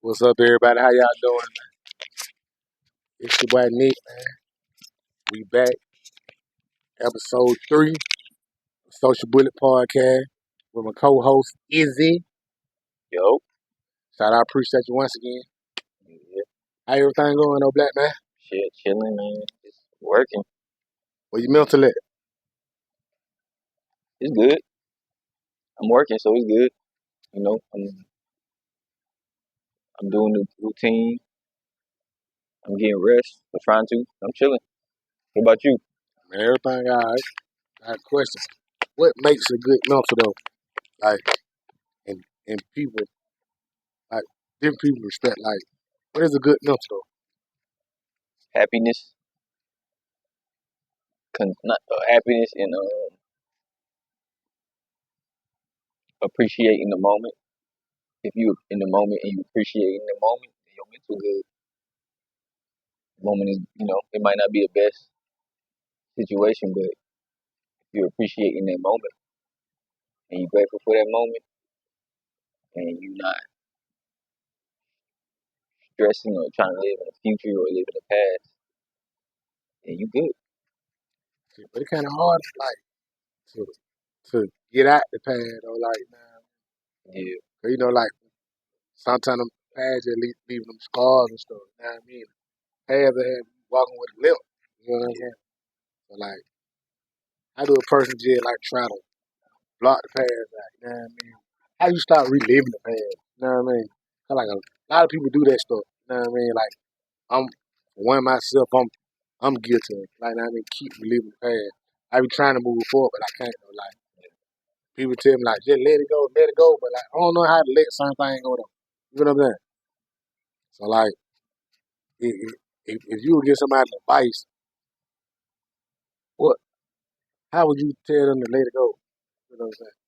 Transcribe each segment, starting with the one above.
What's up, everybody? How y'all doing? It's your boy Nick, man. We back, episode 3, Social Bullet Podcast, with my co-host Izzy. Yo, Shout out, appreciate you once again. yeah, How everything going, though, Black man? shit, chilling, man. It's working. Where you mental at? It's good. I'm working, so it's good. You know, I'm doing the routine. I'm getting rest. I'm trying to. I'm chilling. What about you? Man, everything all right. I have a question. What makes a good mental, though? Like, and people, like, different people respect, like, what is a good mental, though? Happiness, not happiness, and appreciating the moment. If you in the moment and you appreciating the moment, then your mental good. The moment is, it might not be the best situation, but if you're appreciating that moment and you're grateful for that moment, and you're not stressing or trying to live in the future or live in the past, then you good. But it's kind of hard, like, to, to get out the pad, or like, man, Yeah. like, sometimes them pads just leaving them scars and stuff. You know what I mean? Pads that have walking with a limp. You know what I'm saying? So like, how do a person just like try to block the pads out? You know what I mean? How you start reliving the past? You know what I mean? 'Cause like a lot of people do that stuff. You know what I mean? Like I'm one myself. I'm guilty. Like I mean, keep reliving the past. I be trying to move forward, but I can't. Though. Like people tell me, like just let it go. But like I don't know how to let certain things go. Though. You know what I'm saying? So like, if, if you would give somebody advice, what? How would you tell them to let it go? You know what I'm saying?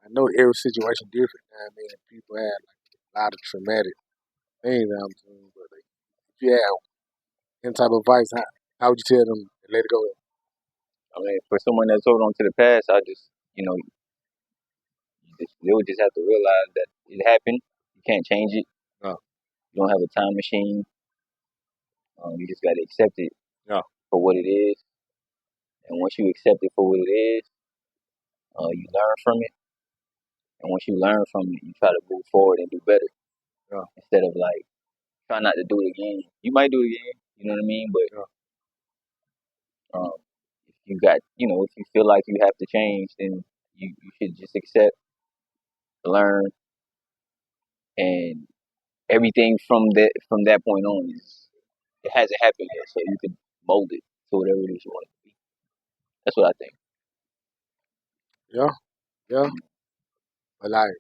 I know every situation different. You know what I mean, people have like a lot of traumatic things. You know what I'm saying, but like, if you have any type of advice, how would you tell them to let it go? I mean, for someone that's holding on to the past, I just, they would just have to realize that it happened. You can't change it. No, You don't have a time machine. You just got to accept it no, for what it is. And once you accept it for what it is, you learn from it. And once you learn from it, you try to move forward and do better no, instead of like try not to do it again. You might do it again. You know what I mean? But no. um, if you got, if you feel like you have to change, then you should just accept, learn, and everything from that point on is it hasn't happened yet, so you can mold it to whatever it is you want it to be. That's what I think. Yeah, yeah. But like,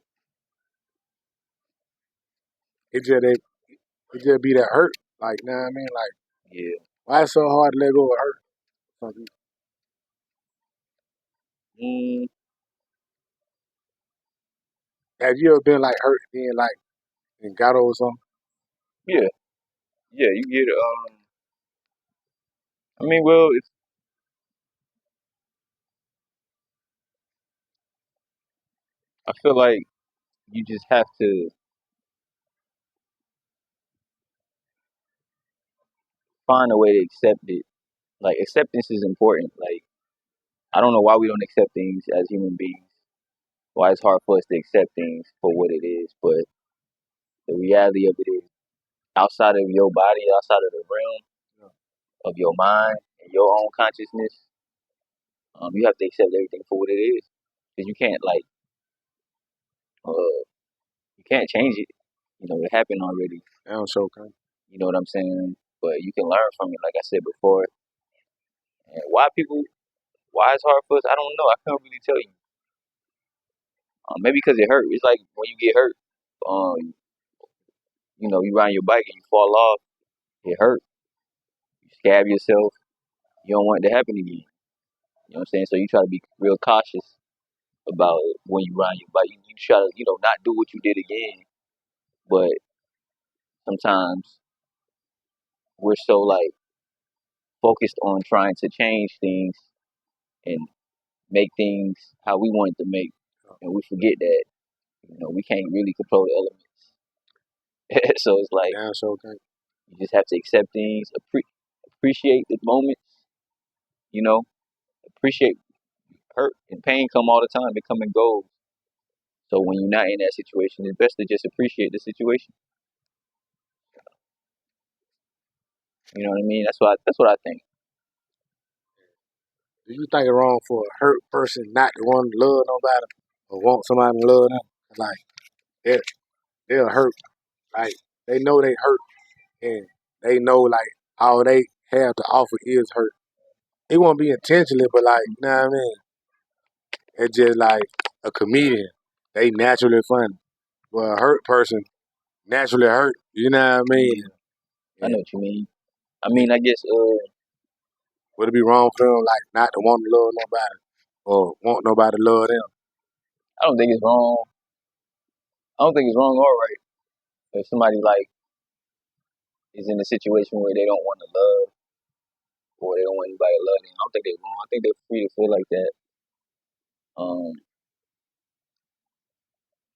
it just be that hurt. Like, you know what I mean? Like, Yeah. why it's so hard to let go of hurt? Some people. Mm, Have you ever been like hurt, then like, and got over something? yeah. Yeah. You get. I mean, well, I feel like you just have to find a way to accept it. Like acceptance is important. Like I don't know why we don't accept things as human beings. Why it's hard for us to accept things for what it is, but the reality of it is outside of your body, outside of the realm of your mind and your own consciousness, you have to accept everything for what it is. Because uh, you can't change it. It happened already. Damn, so kind. You know what I'm saying? But you can learn from it, like I said before. And why it's hard for us, I don't know. I can't really tell you. Maybe because it hurt. It's like when you get hurt, you ride your bike and you fall off, it hurt. You scab yourself. You don't want it to happen again. You know what I'm saying? So you try to be real cautious about it when you ride your bike. You try to, not do what you did again. But sometimes we're so like focused on trying to change things and make things how we want it to make, and we forget that we can't really control the elements. So it's like Damn sure can't. you just have to accept things, appreciate the moments, you know, appreciate hurt and pain come all the time. They come and go. So when you're not in that situation, it's best to just appreciate the situation. You know what I mean? That's what I think. Do you think it's wrong for a hurt person not to want to love nobody or want somebody to love them? Like they they'll hurt. Like they know they hurt and they know like all they have to offer is hurt. It won't be intentionally, but like you know what I mean. It's just like a comedian. They naturally funny. But a hurt person naturally hurt. You know what I mean? I And know what you mean. I mean, I guess would it be wrong for them like not to want to love nobody or want nobody to love them? I don't think it's wrong. I don't think it's wrong or right if somebody like is in a situation where they don't want to love or they don't want anybody to love them. I don't think they're wrong. I think they're free to feel like that. Um,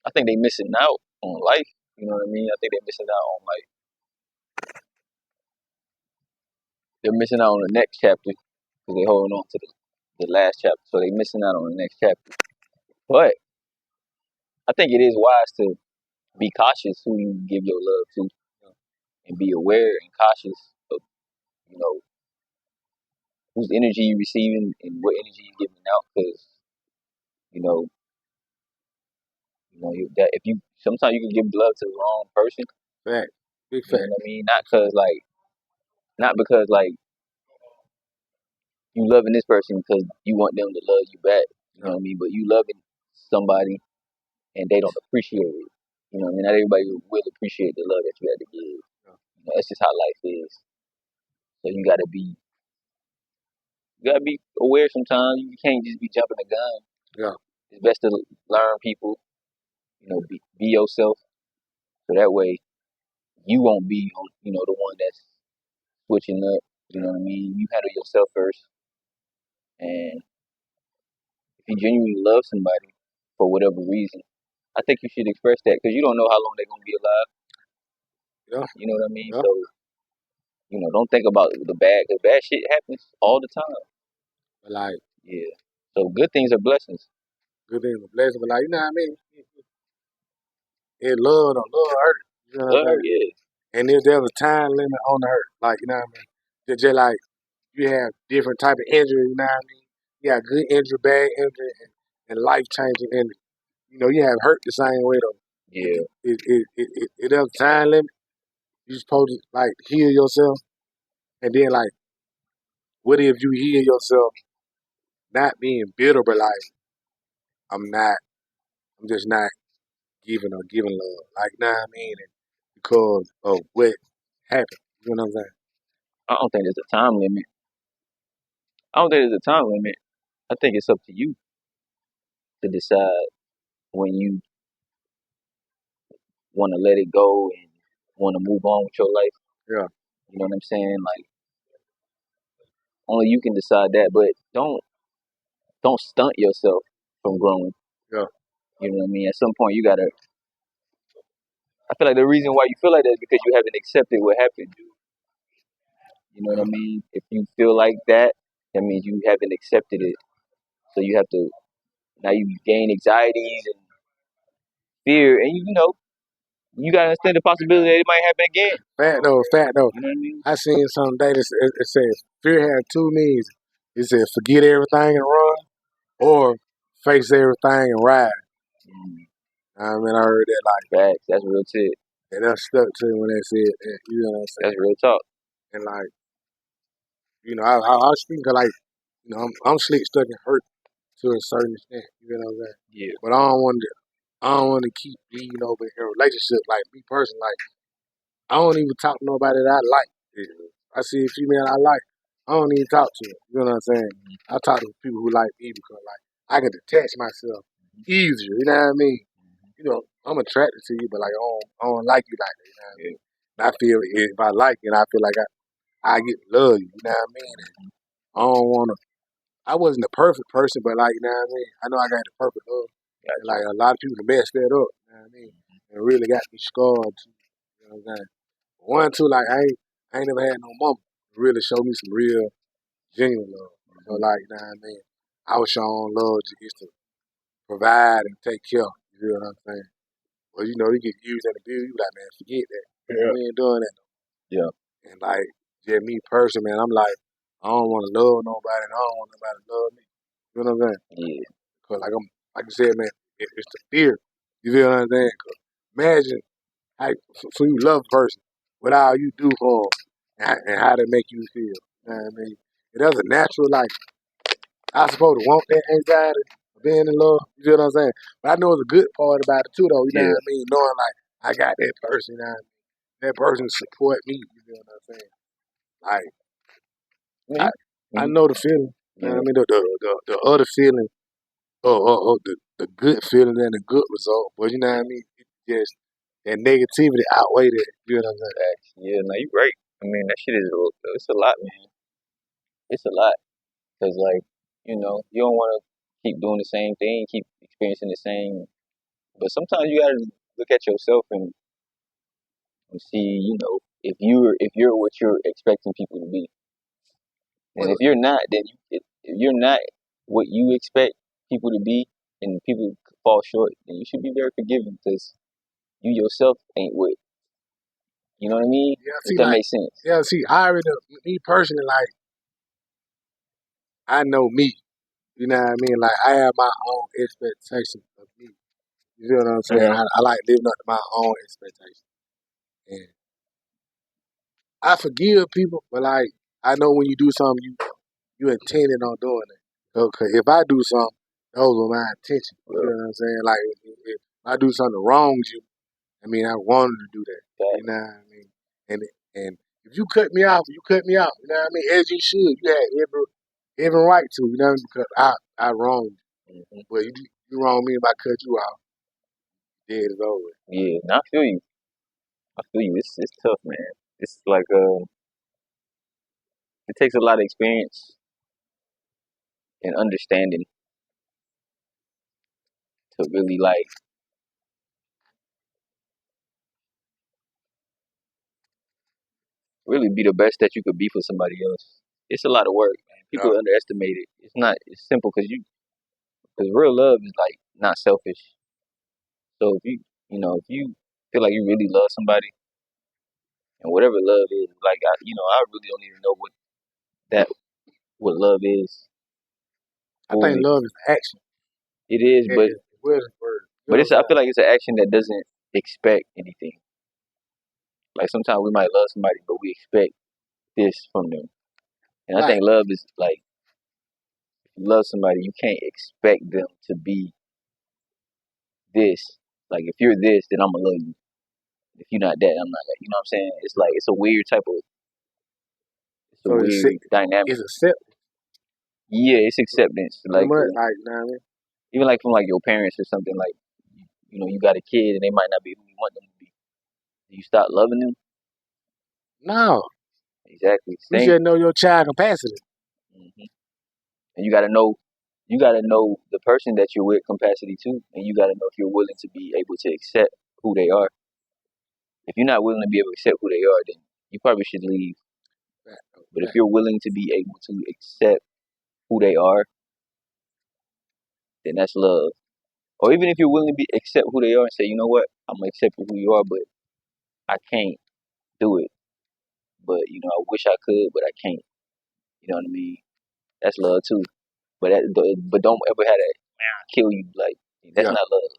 I think they're missing out on life. You know what I mean? I think they're missing out on like they're missing out on the next chapter because they're holding on to the last chapter. So they're missing out on the next chapter. But I think it is wise to be cautious who you give your love to and be aware and cautious of, you know, whose energy you're receiving and what energy you're giving out because, you know, that if you sometimes you can give love to the wrong person. Fact. Big You know fact. what I mean? Not because like you loving this person because you want them to love you back. You know what I mean? But you loving somebody and they don't appreciate it. You know what I mean? Not everybody will appreciate the love that you had to give. You know, that's just how life is. So you gotta be aware sometimes. You can't just be jumping the gun. Yeah. It's best to learn people, be yourself. So that way you won't be the one that's switching up. You know what I mean? You handle yourself first. And if you genuinely love somebody for whatever reason, I think you should express that because you don't know how long they're gonna be alive. Yeah. You know what I mean? Yeah. So don't think about the bad. Cause bad shit happens all the time. But like Yeah. So good things are blessings. good things a blessing, but like you know what I mean? It love or love hurt. You know what I'm Love, saying? yeah, And if there's a time limit on the hurt, like you know what I mean? Just like you have different type of injury, you know what I mean? You got good injury, bad injury, and life changing injury. You know, you have hurt the same way though. yeah. It has a time limit. You supposed to like heal yourself, and then like, what if you heal yourself not being bitter, but like I'm not, I'm just not giving love, like you know what I mean? And because of what happened, you know what I'm saying? I don't think there's a time limit. I don't think there's a time limit. I think it's up to you to decide when you want to let it go and want to move on with your life. Yeah, You know what I'm saying? Like only you can decide that, but don't stunt yourself from growing. yeah, You know what I mean? At some point, you gotta. I feel like the reason why you feel like that is because you haven't accepted what happened. You know what yeah. I mean? If you feel like that means you haven't accepted it. So you have to now you gain anxieties and fear, and you gotta understand the possibility that it might happen again. Fact though. You know what I mean? I seen some day that it says fear has two needs. It says forget everything and run, or face everything and ride. Mm, I mean, I heard that like, facts. That's real shit. and that stuck to me when they said that. You know what I'm That's saying? real talk. And like, I was speaking like, I'm slick stuck and hurt to a certain extent. You know what I'm saying? Yeah. But I don't want to keep being over in a relationship. Like me personally, like I don't even talk to nobody that I like. I see a female I like, I don't even talk to her. You know what I'm saying? I talk to people who like me because like I can detach myself easier. You know what I mean? You know, I'm attracted to you, but like I don't like you like that. You know what I mean? And I feel if I like you, and I feel like I get to love you. You know what I mean? And I don't want to. I wasn't the perfect person, but like you know what I mean. I know I got the perfect love, and Gotcha. like a lot of people messed that up. You know what I mean? And really got me scarred. Too, you know know what I'm saying? One, two, like I ain't never had no mama really show me some real genuine love. So like, you know what I mean? I was showing love just to provide and take care. You feel what I'm saying? Well, you know, you get used and abused, you like, man, forget that. Yeah. We ain't doing that. Yeah. And like, yeah, me personally, man, I'm like, I don't want to love nobody and I don't want nobody to love me. You know what I'm saying? Yeah. Cause like you said, man, it's the fear. You feel what I'm saying? Cause imagine how, so you love a person, what all you do for them and how they make you feel. You know what I mean? It doesn't natural, like, I supposed to want that anxiety of being in love. You feel what I'm saying? But I know it's a good part about it too, though. You know what I mean? Knowing like I got that person, you know what I mean? That person support me. You feel what I'm saying? Like I know the feeling. You know what I mean? The other feeling, the good feeling and the good result. But you know what I mean? It just that negativity outweigh that. You know what I'm saying? Yeah, no, you're right. I mean, that shit is it's a lot, man. It's a lot because like you don't want to keep doing the same thing, keep experiencing the same. But sometimes you gotta look at yourself and see, if you're what you're expecting people to be, and if you're not, then if you're not what you expect people to be, and people fall short, then you should be very forgiving because you yourself ain't what you know what I mean. Yeah, If that makes sense. Yeah, see, I already, me personally, like I know me. You know what I mean? Like I have my own expectations of me. You feel what I'm saying? I like living up to my own expectations. And I forgive people, but like I know when you do something, you intended on doing it. So, 'cause if I do something, those are my intentions. You feel what I'm saying? Like if I do something that wrongs you, I mean I wanted to do that. You know what I mean? And if you cut me off, you cut me off. You know what I mean? As you should. You had every right to. You know what I mean? Because I wronged you. But you wronged me if I cut you off. Dead is over. Yeah, I feel you. I feel you. It's tough, man. It's like it takes a lot of experience and understanding to really really be the best that you could be for somebody else. It's a lot of work, man. People underestimate it. It's not. It's simple because real love is like not selfish. So if you feel like you really love somebody and whatever love is, like I really don't even know that what love is I think fully. love is action. It is, but Where's the word? You know I feel like it's an action that doesn't expect anything. Like sometimes we might love somebody, but we expect this from them. And I think love is like, if you love somebody, you can't expect them to be this. Like if you're this, then I'm gonna love you. If you're not that, I'm not that. You know what I'm saying? It's like it's a weird So weird dynamic. it's acceptance. Yeah, it's acceptance. Like you know what I mean? even like from like your parents or something. Like you got a kid and they might not be who you want them to be. Do you stop loving them? No. Exactly. You should know your child capacity. Mm-hmm. And you gotta know the person that you're with capacity too, and you gotta know if you're willing to be able to accept who they are. If you're not willing to be able to accept who they are, then you probably should leave. But if you're willing to be able to accept who they are, then that's love. Or even if you're willing to accept who they are and say, you know what, I'm gonna accept who you are, but I can't do it. But I wish I could, but I can't. You know what I mean? That's love too. But don't ever have that kill you. Like that's not love.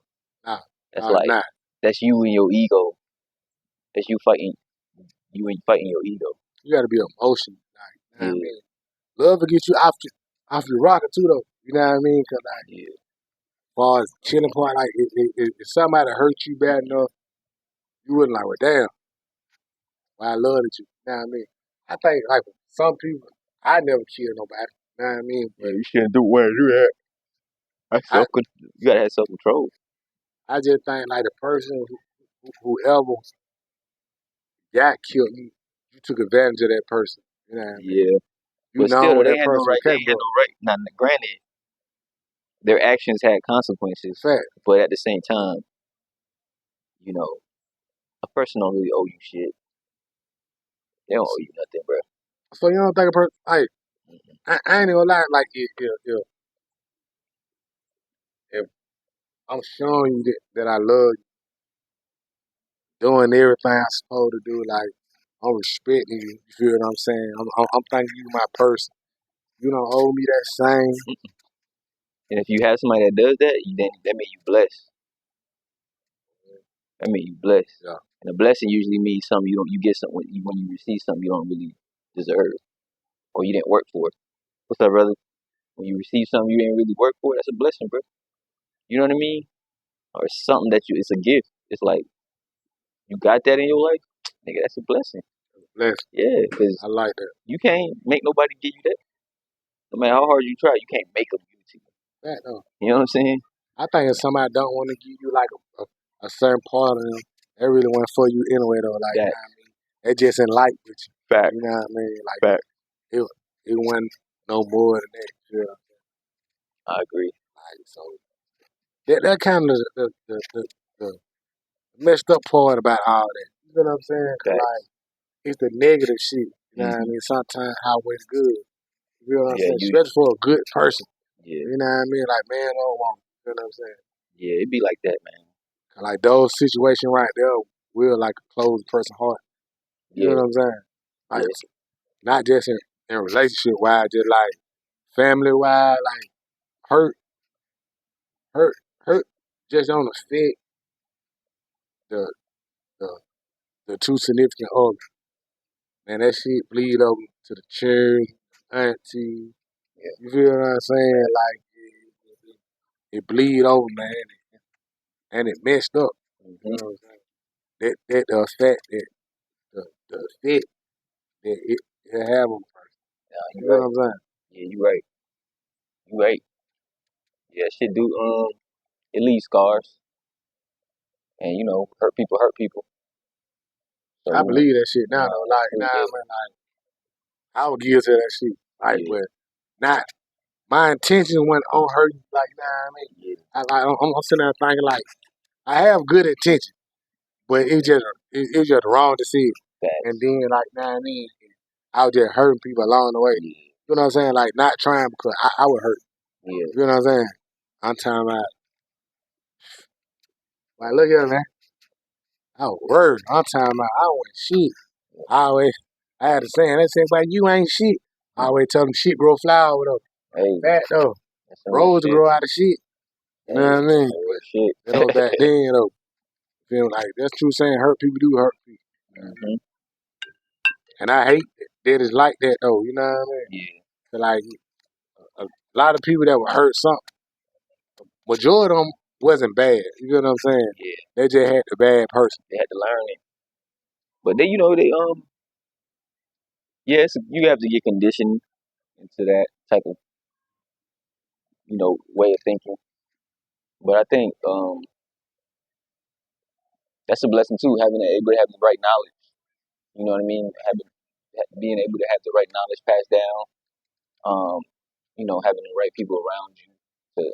Nah. That's that's you and your ego. That's you fighting. You and fighting your ego. You gotta be emotional. Like, you know what I mean? Love will get you off your rocker too, though. You know what I mean? Cause like, as far as killing point, like if somebody hurt you bad enough, you wouldn't like, well, damn, why I loved you. You know what I mean? I think like some people, I never killed nobody. You know what I mean? But you shouldn't do what you that. You gotta have self control. I just think like the person whoever got killed, you took advantage of that person. You know what I mean? Yeah. You know what that person was They had capable no right. Now, granted, their actions had consequences, Fact. but at the same time, you know, A person don't really owe you shit. They don't owe you nothing, bro. So you don't think a person like Mm-hmm. I ain't gonna lie, like if I'm showing you that I love you, doing everything I'm supposed to do, like I'm respecting you. You feel what I'm saying? I'm thinking you my person. You don't owe me that same. And if you have somebody that does that, then that means you blessed. That means you blessed. Yeah, And a blessing usually means something you don't. You get something when you receive something you don't really deserve or you didn't work for. What's up, brother? When you receive something you didn't really work for, that's a blessing, bro. You know what I mean? Or something that you. It's a gift. It's like you got that in your life, nigga. That's a blessing. bless. Yeah, because I like that. you can't make nobody give you that. No matter how hard you try, you can't make them give it to you. That though. You know what I'm saying? I think if somebody don't want to give you like a certain part of them, they really want for you anyway though. Like you That know what I mean? They just in light with you. fact, You know what I mean? Like fact. it wasn't no more than that. You know? I agree. Like so that kind of the messed up part about all that. You know what I'm saying? 'Cause Fact. like it's the negative shit. You know what I Hmm. mean? Sometimes outweighs good. You know what I'm Yeah, saying? you. Especially for a good person. Yeah, You know what I mean? Like man or woman. You know what I'm saying? yeah. It be like that, man. 'Cause like those situations right there will like close a person's heart. You know Yeah, what I'm saying? Like yeah. not just in relationship wise, just like family wise, like hurt, hurt, hurt just don't affect the the the two significant others. Man, that shit bleed over to the church, auntie. Yeah. You feel what I'm saying? Like it bleed over, man, and it messed up. You Hmm. know what I'm saying? That the effect that the effect that it have on the person. Nah, You you feel what right. I'm saying? Yeah, you right. You right. Yeah, shit do it leaves scars, and hurt people hurt people. I So believe that shit now though. that's Like, true. nah, Yeah, man, like I would give to that shit. Like, yeah, but not my intention wasn't on hurting. Like, nah, I mean, yeah. I'm sitting there thinking like I have good intention, but it's just wrong to see it. And Facts. then like, nah, I mean, I was just hurting people along the way. Yeah, You know what I'm saying? Like, not trying because I would hurt. yeah. You know what I'm saying? I'm talking about like, look here, man. I was worried. I'm talking about I want shit. I always I had a saying. They say, like, you ain't shit. I always tell them shit grow flowers though. Hey, Fat though. that's some real Roses shit. grow out of shit. You know Hey, what I mean? some But real that was back shit. then though. Feel me? Like that's true saying hurt people do hurt people. Hmm. And I hate that it's like that though, you know what I mean? Yeah, 'Cause, like a lot of people that were hurt something, majority of them wasn't bad. You know what I'm saying? yeah. They just had the bad person. They had to learn it, but then they yes, you have to get conditioned into that type of way of thinking. But I think that's a blessing too, able to have the right knowledge. You know what I mean? Being able to have the right knowledge passed down. Um, having the right people around you to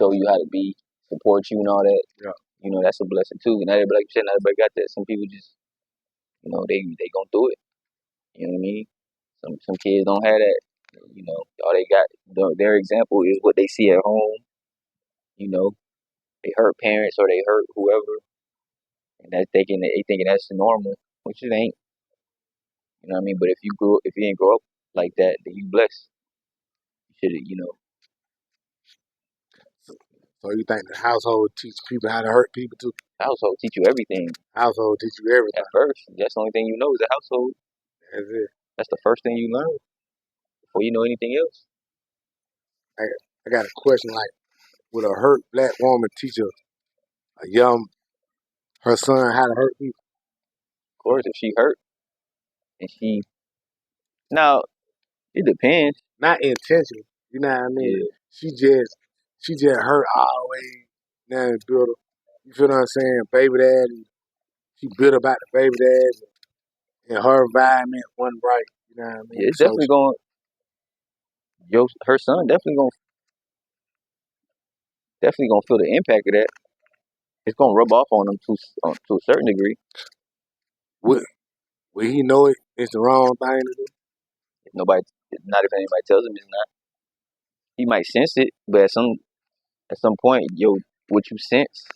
show you how to be, support you, and all that. Yeah. That's a blessing too. And everybody, like you said, not everybody got that. Some people just, they gonna do it. You know what I mean? Some kids don't have that. All they got, their example is what they see at home. You know, they hurt parents or they hurt whoever, and they thinking that's normal, which it ain't. You know what I mean? But if you didn't grow up like that, then you blessed. You should, So you think the household teach people how to hurt people too? household teach you everything Household teach you at everything. first. That's the only thing you know is the household. That's it. That's the first thing you learn before you know anything else. I, I got a question like, would a hurt black woman teach a young her son how to hurt people? Of course, if she hurt and she now it depends. Not intentional. You know what I mean? Yeah, She just hurt always. Now and bitter. You feel what I'm saying? Baby dad, and she bitter about the baby dad, and her environment wasn't right. You know what I yeah, mean? it's So definitely going. Her son definitely gonna feel the impact of that. it's gonna rub off on them to a certain degree. Would he know it's the wrong thing to do? If nobody, not if anybody tells him it's not. He might sense it, but at some point, what you sense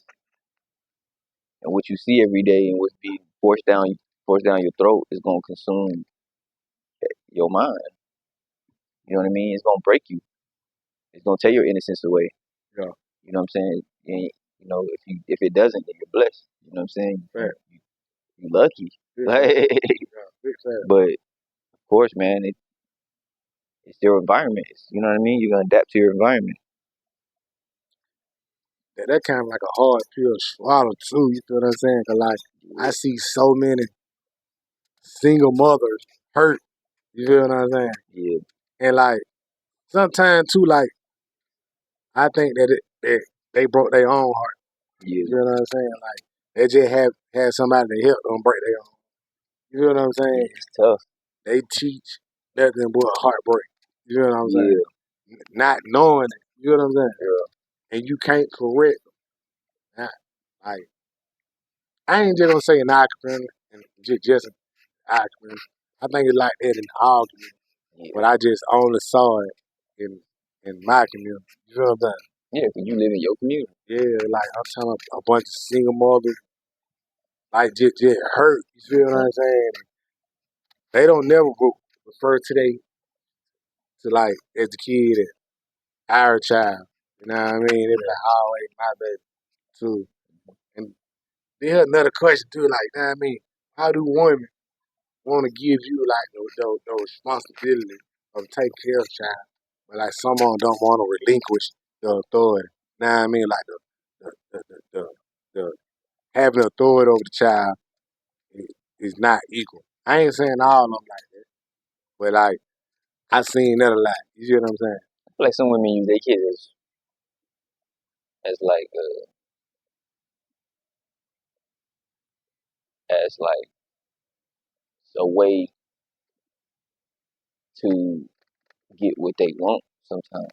and what you see every day and what's being forced down your throat is gonna consume your mind. You know what I mean? It's gonna break you. It's gonna take your innocence away. Yeah. You know what I'm saying? And, if it doesn't, then you're blessed. You know what I'm saying? Fair. You lucky. Big Like, Yeah, big fair. but of course, man, it's your environment. You know what I mean? You're gonna adapt to your environment. That kind of like a hard pill to swallow too. You feel what I'm saying? 'Cause like I see so many single mothers hurt. You feel what I'm saying? Yeah, And like sometimes too, like I think that they broke their own heart. yeah, You feel what I'm saying? Like they just had somebody to help them break their own. You feel what I'm saying? it's tough. They teach nothing but heartbreak. You feel what I'm saying? Yeah, Not knowing it. You feel what I'm saying? yeah, And you can't correct them. Like I ain't just gonna say an argument and just an argument. I think it's like that in the argument, yeah, but I just only saw it in my community. You feel what I'm saying? yeah. 'Cause you live in your community. Yeah, like I'm talking about a bunch of single mothers, like just hurt. You feel what I'm saying? They don't never refer to like as a kid as our child. You know what I mean? They be like, always my baby too. And then another question too, like, you know what I mean? How do women want to give you like the responsibility of taking care of a child, but like someone don't want to relinquish the authority? You know what I mean? Like the having authority over the child is not equal. I ain't saying all of them like that, but like I seen that a lot. You see what I'm saying? I feel like some women use their kids as like a way to get what they want. Sometimes,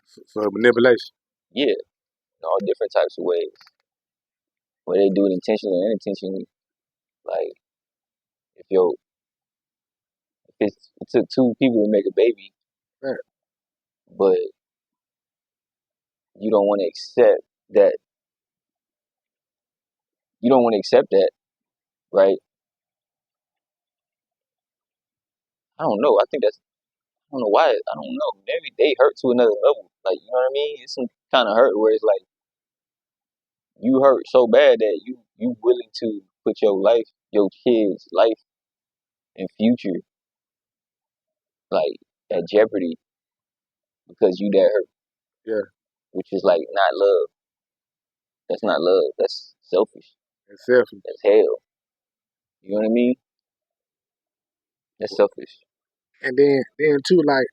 So manipulation. yeah, in all different types of ways. Where they do it intentionally and unintentionally. Like if yo, if it took two people to make a baby, Right. but you don't want to accept that. You don't want to accept that, right? I don't know. I think that's. I don't know why. I don't know. Maybe they hurt to another level. Like you know what I mean? It's some kind of hurt where it's like you hurt so bad that you willing to put your life, your kids' life and future, like at jeopardy because you that hurt. Yeah. Which is like not love. That's not love. That's selfish. It's selfish. That's hell. You know what I mean? That's selfish. And then too, like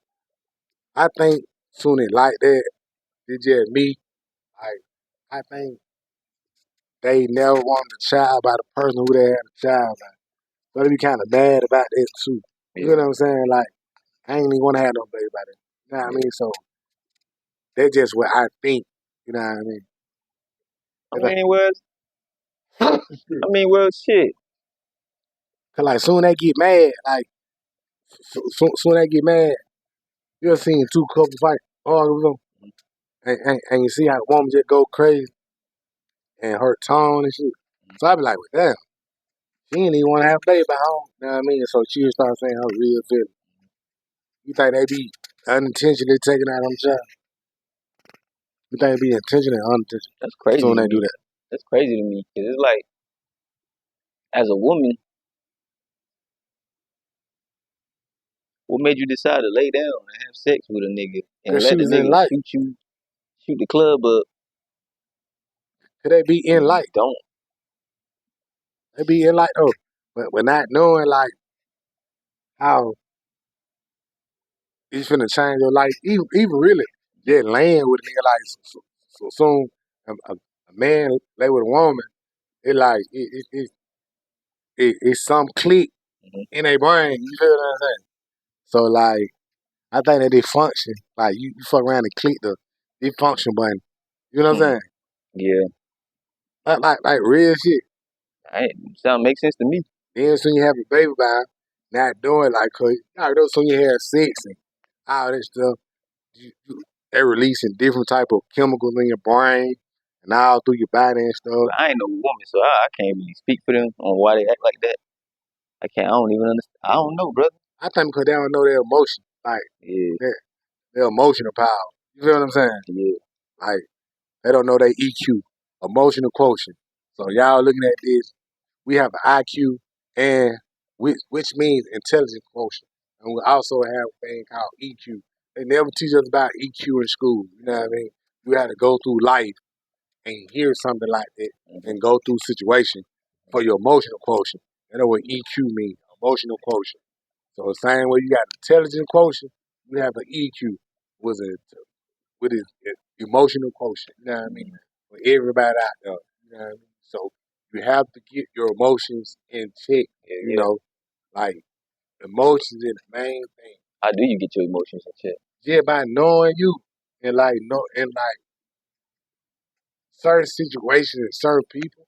I think soon it like that, it's just me. Like I think they never wanted a child by the person who they had a child by. So they be kind of bad about that too. You Yeah. know what I'm saying? Like I ain't even want to have no baby by them. You know what I Yeah. mean? So that's just what I think. You know what I mean? I mean, well, shit. Cause like soon they get mad, like soon they get mad. You ever seen two couples fight, argue with them, and you see how the woman just go crazy and her tone and shit. So I be like, well, damn, she ain't even want to have a baby at home. You know what I mean? So she would start saying her real feelings. You think they be unintentionally taking out on the child? You think they be intentional or unintentional? That's crazy Soon to they do me. that. That's crazy to me because it's like, as a woman, what made you decide to lay down and have sex with a nigga and Cause she let the was in nigga light. shoot the club up, Could they be in and you light? don't? They be in light though. But not knowing like how it's finna change your life. Even really just laying with a nigga like so soon a man lay with a woman, it like it's some click Mhm. in their brain. You feel what I'm saying? So like I think that they function. Like you fuck around and click the function button. You know what I'm Hmm. saying? Yeah. Like real shit. Sound makes sense to me. Then soon you have a baby by not doing like, cause you know, soon you have sex and all that stuff. They're releasing different type of chemicals in your brain and all through your body and stuff. But I ain't no woman, so I can't really speak for them on why they act like that. I can't. I don't even understand. I don't know, brother. I think because they don't know their emotion, like Yeah, their emotional power. You feel what I'm saying? yeah. Like they don't know their EQ, emotional quotient. So y'all looking at this, we have an IQ and which means intelligence quotient, and we also have a thing called EQ. They never teach us about EQ in school. You know what I mean? You have to go through life and hear something like that Mm-hmm. and go through situation for your emotional quotient. That's what EQ means, emotional quotient. So the same way you got intelligence quotient, you have an EQ with his emotional quotient. You know what I mean? For everybody out there. You know what I mean? So you have to get your emotions in check. Yeah, You yeah. know, like emotions is the main thing. How do you get your emotions in check? Just by knowing you and like certain situations and certain people,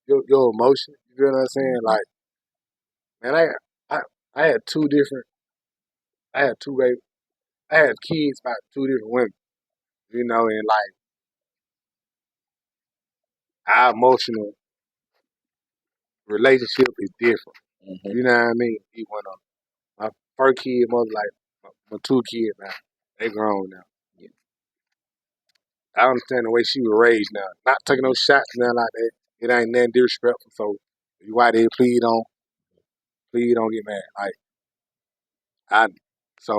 your emotions. You feel what I'm saying? Like, man, I I had two different. I had two baby. I had kids by two different women. You know, and like our emotional relationship is different. Mm-hmm. You know what I mean? He went on my first kid, mother like my two kids now. They grown now. Yeah. I understand the way she was raised now. Not taking no shots now like that. It ain't nothing disrespectful. So you out there, please don't get mad. Like I, so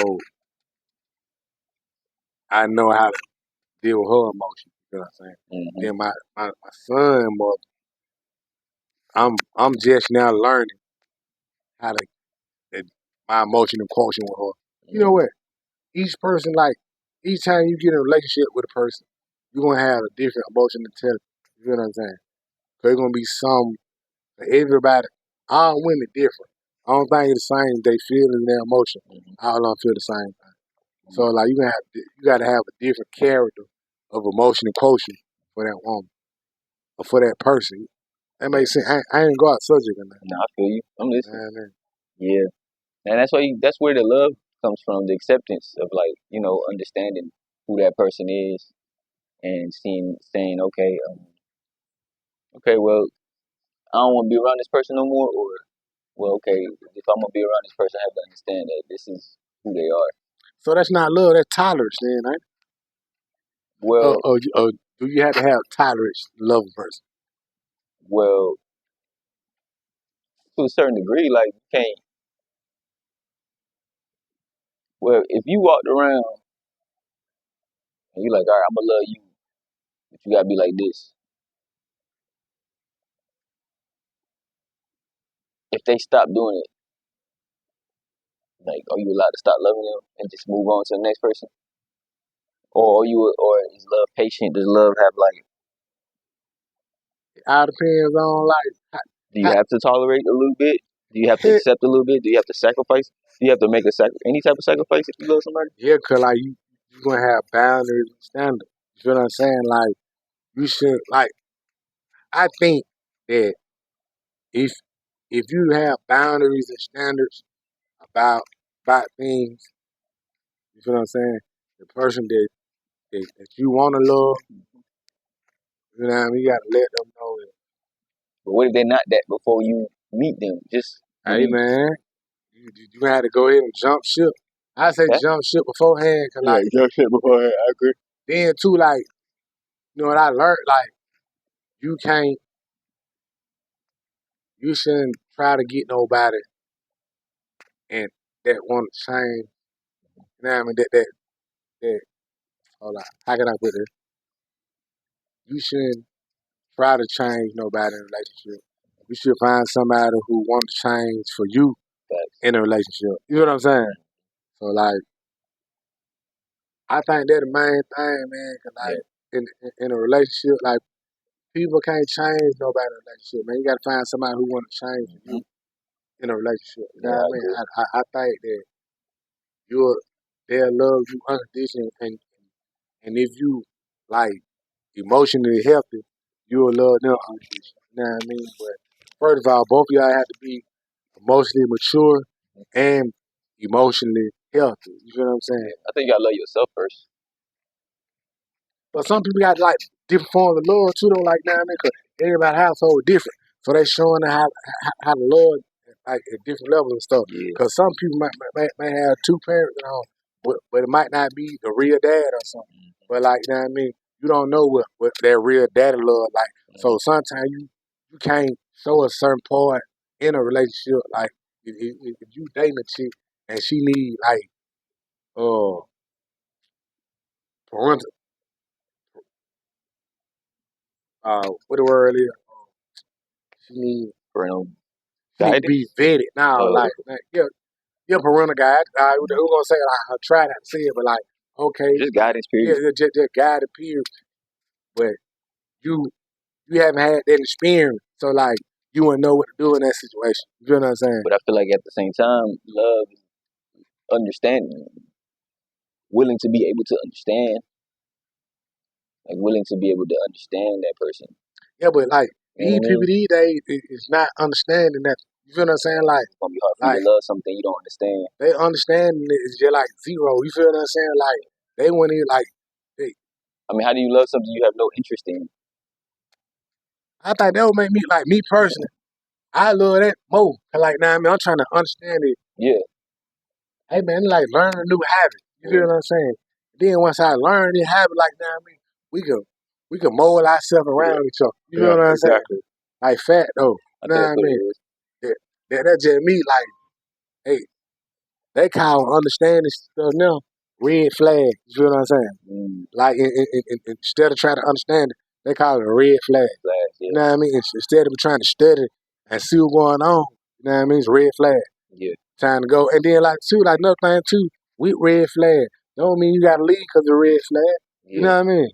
I know how to deal with her emotions. You know what I'm saying? Mm-hmm. Then my son, mother, I'm just now learning how to my emotional quotient with her. You know Mm-hmm. what? Each person like each time you get in a relationship with a person, you're gonna have a different emotional intelligence. You know what I'm saying? So it's gonna be some for everybody. All women different. I don't think it's the same. They feel and their emotion. Mm-hmm. All don't feel the same thing. So Mm-hmm. like you gotta have a different character of emotional quotient for that woman or for that person. That makes sense. I ain't go out subject on that. No, I feel you. I'm listening. Man, Yeah, and that's where the love comes from, the acceptance of like understanding who that person is and saying okay, well I don't want to be around this person no more, or well okay if I'm gonna be around this person I have to understand that this is who they are. so that's not love. That's tolerance, then, right? Well, Do you have to have tolerance to love a person? well, to a certain degree, like you can't. Well, if you walked around and you like, all right, I'm gonna love you, but you gotta be like this. If they stop doing it, like, are you allowed to stop loving them and just move on to the next person? Or is love patient? Does love have like? It all depends on like Do you how, have to tolerate a little bit? Do you have to how, accept a little bit? Do you have to sacrifice? Do you have to make any type of sacrifice if you love somebody? yeah, cause like you gonna have boundaries and standards. You feel what I'm saying? Like you should like. I think that if if you have boundaries and standards about about things, you feel what I'm saying? The person that you want to love, you know what I mean? You gotta let them know that, But what if they're not that before you meet them? Just when hey you man, you gotta go ahead and jump ship. I say that jump ship beforehand, cause yeah, like jump shit beforehand. I agree. then too, like you know what I learned, like you can't, you shouldn't try to get nobody and that want to change. You know what I mean? That. Hold on. How can I put this? You shouldn't try to change nobody in a relationship. You should find somebody who wants to change for you Facts. in a relationship. You know what I'm saying? So like, I think that's the main thing, man. Cause Yeah, like in a relationship, like people can't change nobody in a relationship, man. You got to find somebody who want to change for you hmm in a relationship. You know yeah, what I I mean? agree. I think that you'll they'll love you unconditionally, and if you like emotionally healthy, you'll love them unconditional. You know what I mean? But first of all, both of y'all have to be emotionally mature and emotionally healthy. You feel what I'm saying? I think you gotta love yourself first. But some people got like different forms of love too, though. Like, now, I mean, 'cause everybody's household is different, so they showing how to love like at different levels and stuff. Yeah. Because some people might have two parents at home, but it might not be the real dad or something. But like, you know what I mean? You don't know what their real daddy love like. So sometimes you can't show a certain part in a relationship. Like if you dating a chick and she need like uh parental what the word is, she need Parental she need to guidance. be vetted. Now, Oh, like yeah, parental guide. Who gonna say like I try not to say it, but like okay, just guidance, yeah, period. just guided period. But you you haven't had that experience, so like you wouldn't know what to do in that situation. You feel what I'm saying? But I feel like at the same time, love, understanding, willing to be able to understand, like willing to be able to understand that person. Yeah, but like You know these what I people mean? these days is not understanding that. You feel what I'm saying? It's gonna be hard for you Like to love something you don't understand. they understanding it is just like zero. You feel what I'm saying? Like they wouldn't even like. They, I mean, how do you love something you have no interest in? I thought that would make me like me personally. I love that more. 'Cause like now, I mean, I'm trying to understand it. Yeah. Hey man, it's like learn a new habit. You feel Yeah. what I'm saying? Then once I learn this habit, like now, I mean, we can mold ourselves around each other. You feel Yeah. what I'm saying? Exactly. Like fat though. I You know think what that's I what mean? it is. That just me like, hey, they call understanding stuff now red flag. You feel what I'm saying? Mm, Like instead of trying to understand it, they call it a red flag. flags, You yeah. know what I mean? Instead of trying to study and see what's going on, you know what I mean? It's red flag. Yeah. Time to go. And then like too, like another thing too, with red flag, don't mean you gotta leave because of red flag. You Yeah. know what I mean?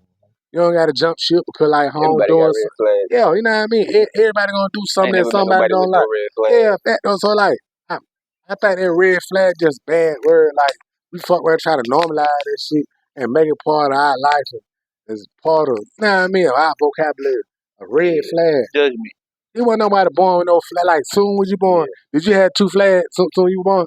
You don't gotta jump ship because like home Everybody got doing red something. flags. Yeah, you know what I mean? Everybody gonna do I ain't something that never met somebody nobody with don't no like. red flags. Yeah, that though. So like I think that red flag just bad word. Like we fuck around trying to normalize this shit and make it part of our life as part of, you know what I mean, our vocabulary. A red Yeah. flag. Judgment. You wasn't nobody born with no flag. Like soon was you born? Yeah. Did you have two flags soon you were born?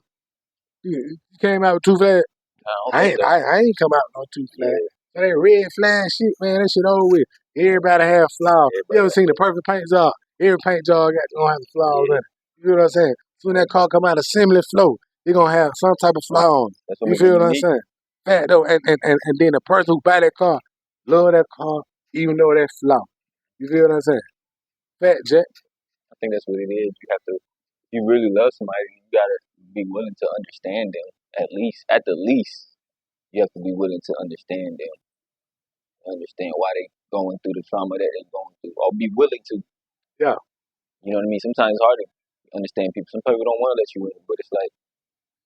You came out with two flags. I don't think so. I ain't come out with no two flags. Yeah. So that red flag shit, man, that shit over with. Everybody have flaws. You Everybody ever got seen the perfect paint job? Every paint job gonna have flaws in Yeah. it. You know what I'm saying? Soon that car come out assembly flow, they gonna have some type of flaw on it. That's what You makes it feel what I'm unique. saying? Fat though, and then the person who buy that car, love that car, even though that's flaw. You feel what I'm saying? Fat Jack. I think that's what it is. You have to, if you really love somebody, you gotta be willing to understand them. At the least, you have to be willing to understand them, understand why they going through the trauma that they're going through, or be willing to. Yeah. You know what I mean? Sometimes it's hard to understand people. Some people don't want to let you in, but it's like,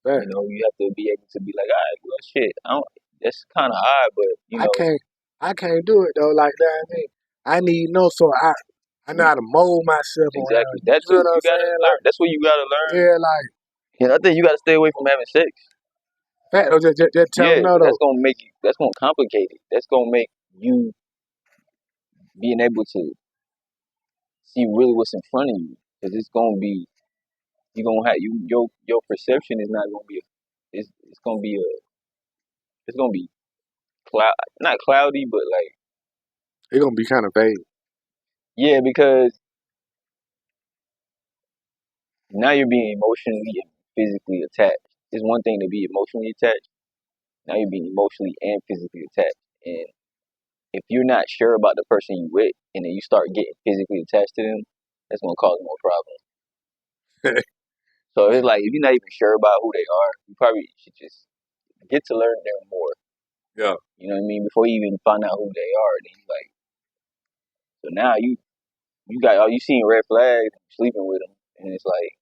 Fat. you have to be able to be like, all right, well, shit, I don't. That's kind of odd, but I can't I can't do it though like that. I mean, I need no so I know how to mold myself around exactly you. that You feel too. what You I'm gotta saying? learn. That's what you gotta learn. Yeah, like And I think you gotta stay away from having sex. fat though, just tell Yeah, them no 'cause that's though. gonna make you. That's gonna complicate it. That's gonna make you being able to see really what's in front of you. Because it's gonna be you gonna have your perception is not gonna be. It's gonna be it's gonna be cloud not cloudy, but like It's gonna be kind of vague. yeah, because now you're being emotionally and physically attached. It's one thing to be emotionally attached. Now you're being emotionally and physically attached. And if you're not sure about the person you with, and then you start getting physically attached to them, that's gonna cause more problems. So it's like if you're not even sure about who they are, you probably should just get to learn them more. Yeah. You know what I mean? Before you even find out who they are, then you like. So now you got all you seeing red flags, sleeping with them, and it's like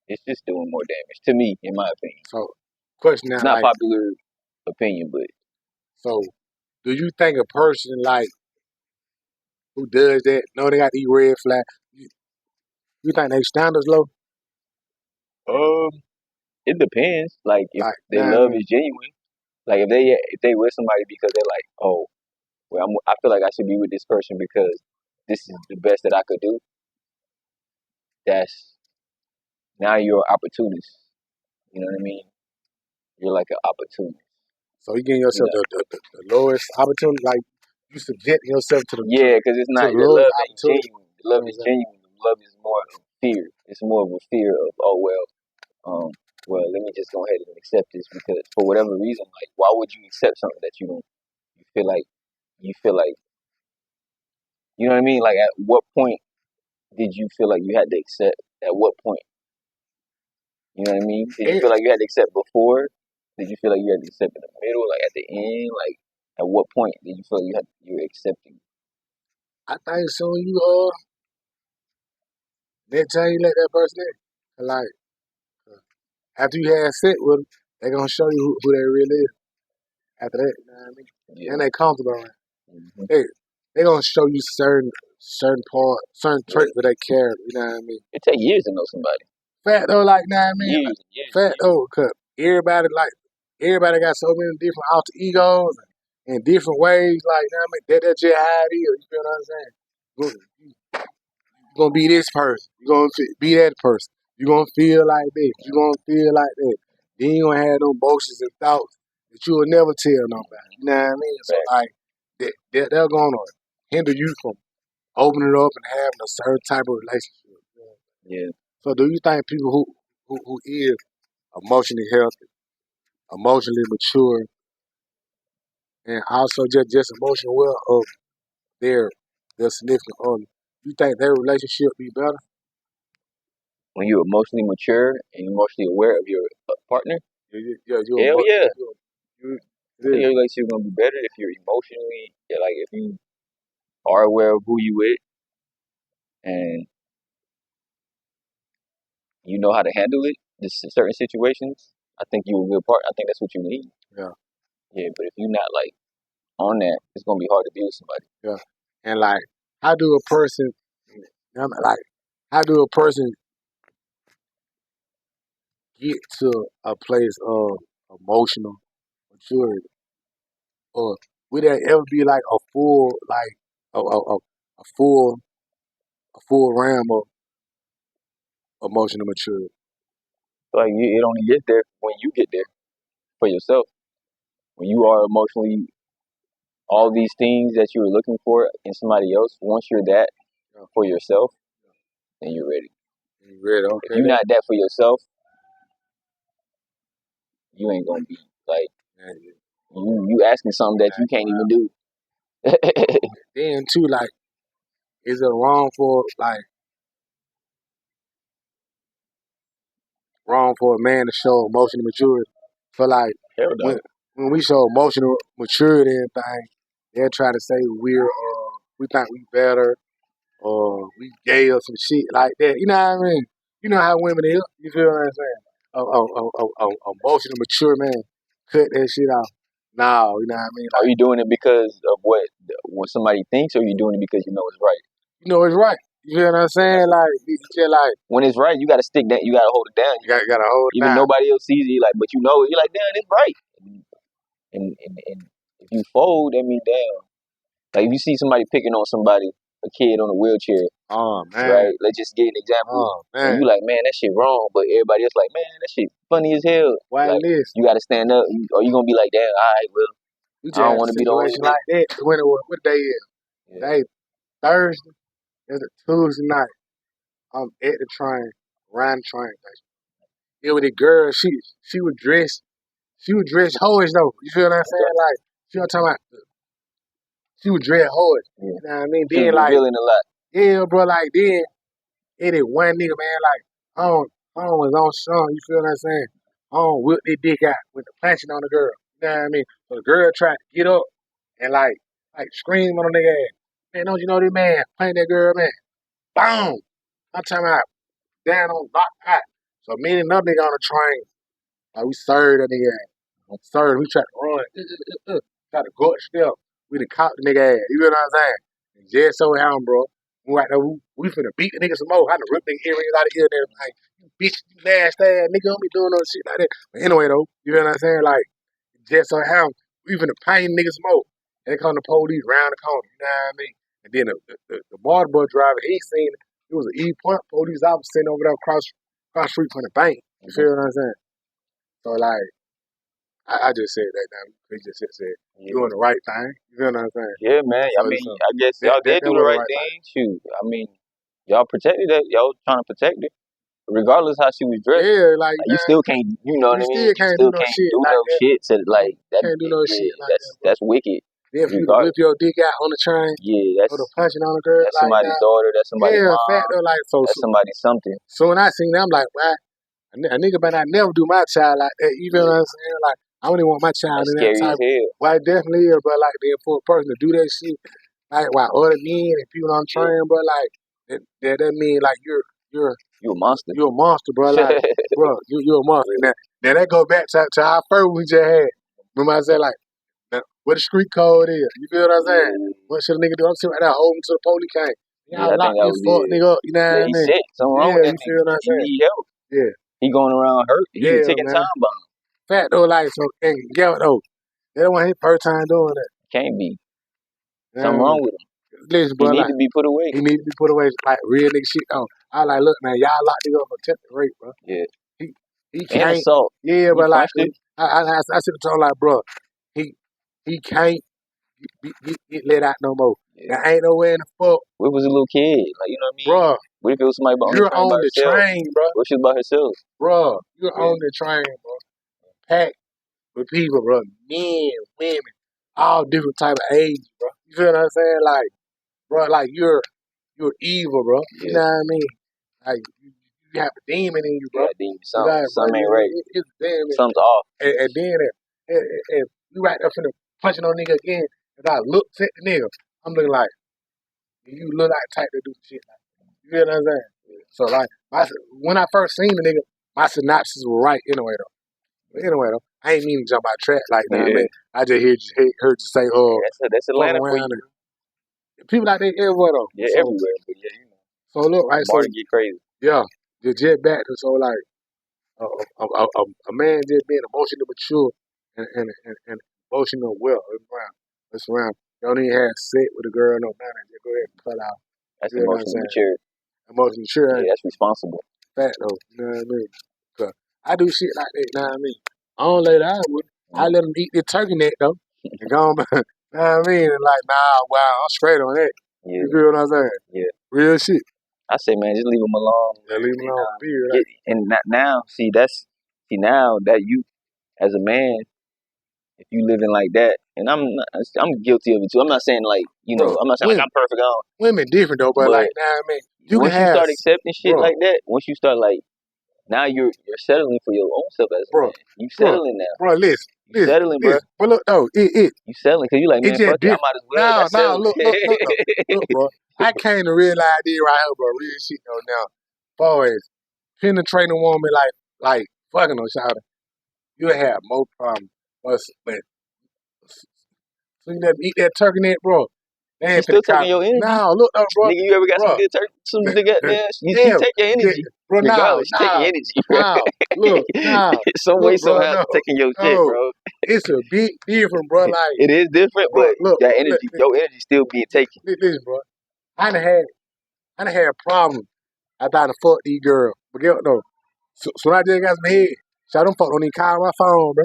it's just doing more damage to me, in my opinion. So question now, Not like, popular opinion, but so do you think a person like who does that, know they got these red flags, you think they standards low? it depends. Like if Like, their nah, I love mean, is genuine, like if they with somebody because they're like, oh, well, I feel like I should be with this person because this is the best that I could do, that's now you're an opportunist. You know what I mean? You're like an opportunist. So you getting yourself the lowest opportunity, like you subject yourself to the Yeah, because it's to not the the lowest love ain't opportunity. genuine. The love is genuine. The love is more of fear. It's more of a fear of well, let me just go ahead and accept this because for whatever reason, like why would you accept something that you feel like you feel like you know what I mean? Like at what point did you feel like you had to accept? At what point? You know what I mean? Did you feel like you had to accept before? Did you feel like you had to accept in the middle, like at the end? Like at what point did you feel like you were accepting? I think soon you next time you let that person in, like after you have sex with them, they gonna show you who they really is. After that, you know what I mean? Yeah. And they comfortable around. Mm-hmm. They gonna show you certain traits that they carry. You know what I mean? It take years to know somebody. Fact though, like, you know what I mean? Years. Fact though, cause everybody got so many different alter egos and different ways. Like, you know what I mean? That's just how it is. You feel what I'm saying? You're gonna be this person. You're gonna be that person. You're gonna feel like this. You're gonna feel like that. Then you gonna have those emotions and thoughts that you will never tell nobody. You know what I mean? So like they're gonna hinder you from opening up and having a certain type of relationship. Yeah. So do you think people who is emotionally healthy, emotionally mature, and also just emotional well of their significant other, you think their relationship be better? When you're emotionally mature and emotionally aware of your partner, You're hell yeah. you, I think your relationship gonna be better if you're emotionally, like if you are aware of who you with and you know how to handle it. Just in certain situations, I think you a good partner. I think that's what you need. Yeah. Yeah, but if you're not like on that, it's gonna be hard to be with somebody. Yeah. And like, how do a person, like, how do a person get to a place of emotional maturity? Or would there ever be like a full, like, a full, realm of emotional maturity? Like it only gets there when you get there for yourself. When you are emotionally all these things that you were looking for in somebody else, once you're that for yourself, then you're ready. You ready? If Okay. you're not that for yourself, you ain't gonna be like you asking something that you can't even do. Then too, like, is it wrong for a man to show emotional maturity? For like Hell no. when we show emotional maturity and things, they'll try to say we think we better or we gay or some shit like that. You know what I mean? You know how women is. You feel what I'm saying? A emotional mature man cut that shit off. No, you know what I mean? Are Like, you doing it because of when somebody thinks, or are you doing it because you know it's right? you know it's right. You feel what I'm saying? Like, you just like When it's right, you gotta stick that. You gotta hold it down. you gotta hold it Even down. nobody else sees it, like, but you know, you're like, damn, it's right. And if you fold, I mean, damn. Like if you see somebody picking on somebody, a kid on a wheelchair, Oh man. right? Let's just get an example. Oh And man. you like, man, that shit wrong, but everybody else like, man, that shit funny as hell. Why Like list? you gotta stand up, or you gonna be like, damn, all right, well, We I just don't had a want to be the only situation one. like that. What day is? Yeah. Today Thursday. It's a Tuesday night. I'm at the train, riding the train station. It was a girl. She was dressed. She was dressed hoish though. You feel what I'm saying? Like she was talking about. She was dressed hoish. Yeah. You know what I mean? She was Then like, revealing a lot. yeah, bro. Like then it is one nigga, man. Like home was on song. You feel what I'm saying? Home whipped their dick out with the punching on the girl. You know what I mean? So the girl tried to get up and like scream on the nigga ass. Man, don't you know this man playing that girl, man? Boom! I'm talking about down on lock out. So me and another nigga on the train, like we served that nigga ass. Served, we tried to run. Tried to go upstairs. We done caught the nigga ass. You know what I'm saying? And just so happened, bro. We right there, we finna beat the nigga some more. Had to rip nigga earrings out of ear and everything. You bitch, you nasty ass nigga, don't be doing no shit like that. But anyway though, you know what I'm saying? Like, just so happened, we finna pain niggas some more. And they come the police round the corner, you know what I mean? And then the water boy driver, he seen it was an E-point police officer sitting over there across the street from the bank. You feel what I'm saying? So like, I just said that now. He just said doing the right thing. You feel what I'm saying? Yeah, man. So, I mean, so I guess y'all that did do was the the right right thing. thing. Shoot, I mean, y'all protected her. Y'all trying to protect her, regardless how she was dressed. Yeah, like You still can't, you know what you I mean? still You can't do still no can't shit do like no that. shit to like that. Can't do no Yeah, shit like that, bro. that's wicked. Then for you to Regardless, whip your dick out on the train yeah, or to punching on a girl that's like somebody's that. daughter. That's somebody's Yeah, fat mom. though, like That's somebody's something. So when I seen that, I'm like, well, a nigga better not never do my child like that. You feel what I'm saying? Like, I don't even want my child That's in that scary as type. hell. Well, it definitely is, but like, then for a person to do that shit, like, while other men and people on the train, but like, that mean like you're You a monster. you're a monster, bro. Like, bro, you're a monster. Now that go back to our first we just had. Remember I said like, what the street code is? You feel what I'm saying? What should a nigga do? I'm sitting right there holding till the police came. Yeah, Y'all I lock think that this was fuck nigga up. You know what I he's mean? sick. Something wrong Yeah, with that you feel nigga. what I'm He saying? need help. Yeah. He going around hurt. He a Yeah, ticking man. time bomb. Fat though, like, so, and get what though? That wasn't his first time doing that. Can't be. Something wrong with him. Listen, He bro, need like, to be put away. he need to be put away, like, real nigga shit. Oh, I like, look, man, y'all locked nigga up for attempted rape, bro. Yeah. He And can't. assault. Yeah, He but like, punched it. I sit there like, bro, he can't get let out no more. Yeah. There ain't nowhere in the fuck, What if it was a little kid? Like, you know what I mean? bro. What if it was somebody on the You're train on by the herself? train, bro. What if she was by herself? Bro, you're Yeah. on the train, bro. Packed with people, bro. Men, women, all different type of ages, bro. You feel what I'm saying? Like, bro, like you're evil, bro. You know what I mean? Like you have a demon in you, bro. Yeah, demon. Something ain't right. It's a demon. Something's off. And then if you right up in the punching on nigga again, and I look at the nigga, I'm looking like you look like type to do shit like that. You feel what I'm saying? So like when I first seen the nigga, my synopsis was right anyway though. But anyway though, I ain't mean to jump out track like that. Yeah. Man. I just heard you say, That's Atlanta for you. People out there everywhere though. Yeah, so, everywhere. But yeah, you know. So look, right? So Marty get crazy. yeah, the jet back to so like a man just being emotionally mature and emotional well around. That's around. Don't even have sex with a girl, no matter. Just go ahead and cut out. That's You know what I'm emotionally saying? mature. Emotionally mature. Yeah, that's responsible. Fat though. You know what I mean? Cause I do shit like that. You know what I mean? I don't let I would. I let them eat the turkey neck though. And go on. You know what I mean? And like, nah, wow, I'm straight on that. Yeah. You feel what I'm saying? Yeah. Real shit. I say, man, just leave him alone. Yeah, leave him alone. And now, now that you, as a man, if you living like that, and I'm guilty of it too. I'm not saying like, you know, Bro, I'm not saying like I'm perfect on. Women different though, but like, nah, I mean, once you start accepting shit like that, once you start like, now you're settling for your own self as a man. You settling now. Bro, listen. You settling, bro. But look, no, you settling because you like, man, fuck it, I might as well. No, look, bro. I came to realize this right here, bro. Real shit though. Now, far as penetrating a woman like fucking her, child, you have more problems. But so you never eat that turkey neck, bro. She still taking your energy. No, look, bro. Nigga, you ever got some good turkey? Some nigga there? You take your energy. Bro, regardless, take your energy, bro. Some way, somehow, taking your shit, bro. It's a big difference, bro. Like it is different, but that energy, your energy still being taken. Listen, bro. I done had problems after I done fucked these girls. But get what though? So when I just got some head, so I don't fuck on even call my phone, bro.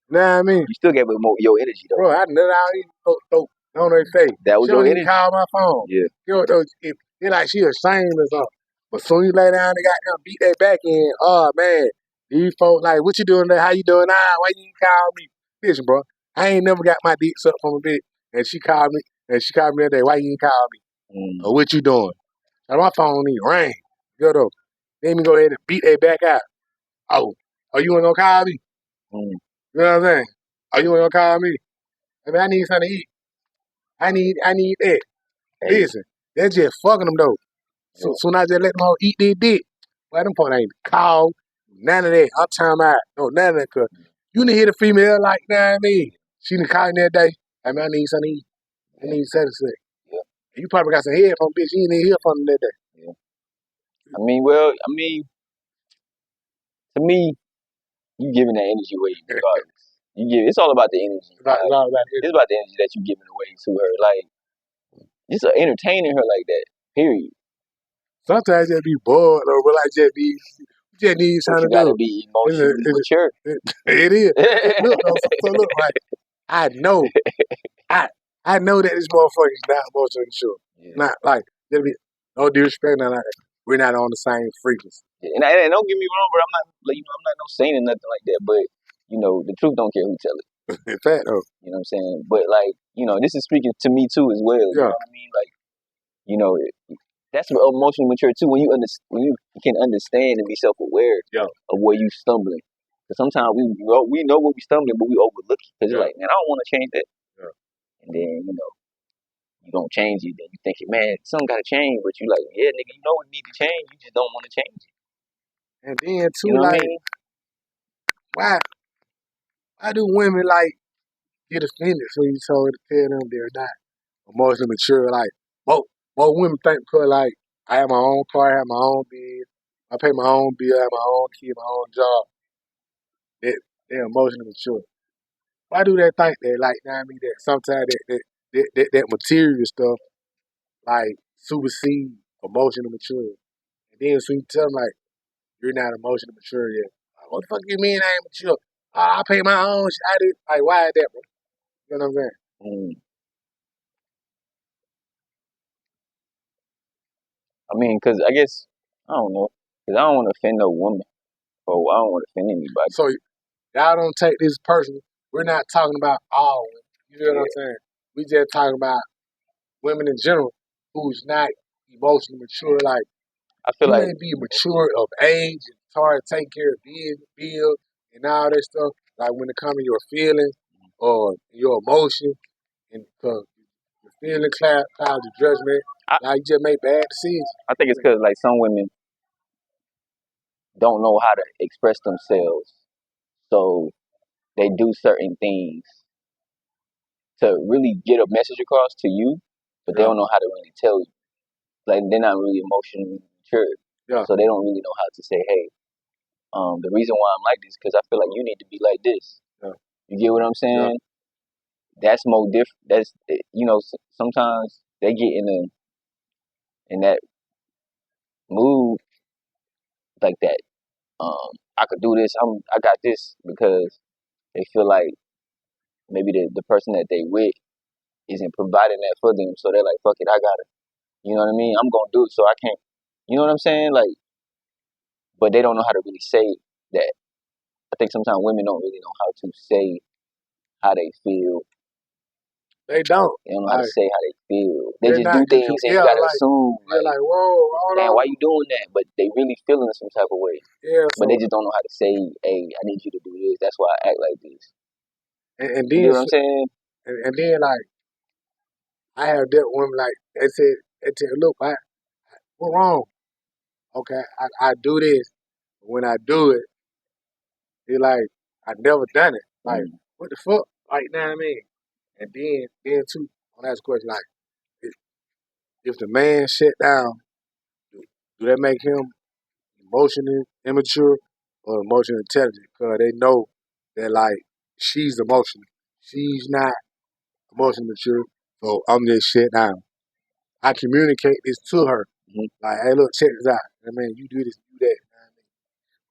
You know what I mean? You still get more your energy though. Bro, I nut out even throw on her face. That was she your don't energy. Even call my phone. Yeah. You know though, it's like she ashamed or something. But soon you lay down and got them beat that back in, oh man. These folks like, what you doing there? How you doing now? Why you ain't call me? Listen, bro, I ain't never got my dick sucked from a bitch. And she called me that day, why you ain't call me? Or what you doing? And my phone don't even ring. Good though. Let me go ahead and beat that back out. Oh, you ain't gonna call me? You know what I'm saying? Oh, you ain't gonna call me? I mean, I need something to eat. I need that. Hey. Listen, that's just fucking them though. So soon I just let them all eat their dick. Well, them folks ain't call, none of that. I'm talking about, no, none of that, cause you didn't hear the female like, you know what I mean? She done called that day. I mean, I need something to eat. I need satisfaction. Yeah. You probably got some head from bitch. You didn't hear from them that day. Yeah. To me, you giving that energy away regardless. It's all about the energy. It's about the energy that you giving away to her. Like, just entertaining her like that. Period. Sometimes just be bored or what I just need But something you to gotta do. be It's a, emotionally it's mature. it is. Look though, so look, right? I know, I know that this motherfucker is not emotionally mature. Yeah. Not like there be no disrespect, not like that. We're not on the same frequency. And don't get me wrong, bro. I'm not like I'm not no saint or nothing like that. But the truth don't care who tell it. In fact, though, You know what I'm saying? But like this is speaking to me too as well. You yeah, know what I mean? Like that's emotionally mature too when you can understand and be self aware yeah, of where you stumbling. Because sometimes we know where we stumbling, but we overlook it because yeah, like, man, I don't want to change that. yeah. And then you don't change it. Then you thinking, man, something got to change. But you like, yeah, nigga, you know it need to change. You just don't want to change it. And then You too, know what I like, mean? why do women like get offended when you told to tell them they're not emotionally mature? Like, most women think because like I have my own car, I have my own bed, I pay my own bill, I have my own kid, my own job, that they're emotionally mature. Why do they think that? Like, you know what I mean? That sometimes that material stuff like supersede emotional maturity. And then so you tell them like you're not emotionally mature yet. Like, what the fuck you mean I ain't mature? I pay my own shit. I did like why is that, bro? You know what I'm saying? Mm. I mean, because I guess I don't know. Because I don't want to offend no woman, or I don't want to offend anybody. So y'all don't take this personal. We're not talking about all women. You know what I'm saying? We just talking about women in general who's not emotionally mature. Like I feel you like may be mature of age, it's hard to take care of bills and all that stuff. Like when it comes to your feelings or your emotion, and because your feeling clouds your judgment, I, like you just make bad decisions. I think it's because like some women don't know how to express themselves, so they do certain things to really get a message across to you, but they Yeah, don't know how to really tell you. Like they're not really emotionally mature, yeah, so they don't really know how to say, "Hey, the reason why I'm like this because I feel like you need to be like this." yeah, You get what I'm yeah. saying? That's more different. That's sometimes they get in that mood like that. I could do this. I got this because they feel like maybe the person that they with isn't providing that for them, so they're like, "Fuck it, I got it." You know what I mean? I'm gonna do it, so I can't. You know what I'm saying? Like, but they don't know how to really say that. I think sometimes women don't really know how to say how they feel. They don't. They don't know how to Like say how they feel. They they're just not. do things and you Yeah, gotta like assume you're like, like, whoa, hold damn, on. why you doing that? But they really feeling some type of way. Yeah, But they so just don't know how to say, hey, I need you to do this. That's why I act like this. and You then get what I'm saying? and then like I have dealt with women like they said, look, what wrong? Okay, I do this. But when I do it, they like I never done it. Like Mm. what the fuck? Like, you know what I mean? And then too, on that question, like if, if the man shut down, do that make him emotionally immature or emotionally intelligent? Because they know that like she's emotional, she's not emotionally mature. So I'm just shut down. I communicate this to her. Hmm. Like, hey, look, check this out. I mean, you do this, you do that. You know what I mean?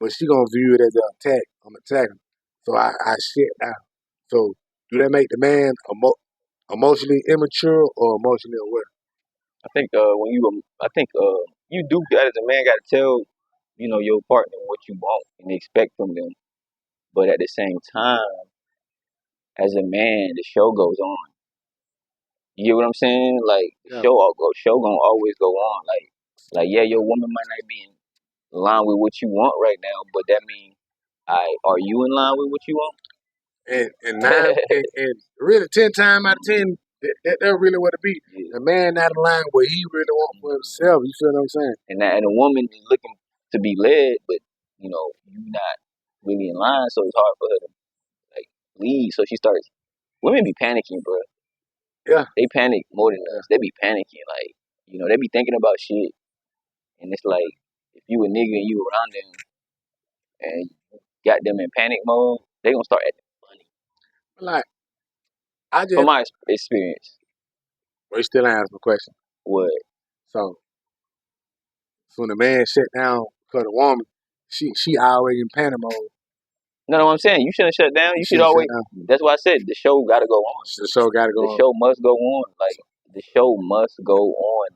But she gonna view it as an attack. I'm attacking. So I shit down. So do that make the man emotionally immature or emotionally aware? I think you do that as a man got to tell your partner what you want and expect from them. But at the same time, as a man, the show goes on. You get what I'm saying? Like the Yeah. show gonna always go on. Like yeah, your woman might not be in line with what you want right now, but that means are you in line with what you want? And really 10 times out of 10, that's really what it be. Yeah. The man not in line what he really want for himself. You feel what I'm saying? And a woman is looking to be led, but you not really in line, so it's hard for her to like lead. So she starts. Women be panicking, bro. Yeah. They panic more than us. They be panicking, like they be thinking about shit, and it's like if you a nigga and you around them and you got them in panic mode, they gonna start acting funny. Like I From just my experience, But you still answer my question. What? So when the man shut down because the woman, she always in panic mode. No, I'm saying you shouldn't shut down. You should Shut always. down. That's why I said the show got to go on. The show got to go The on. show must go on. Like the show must go on.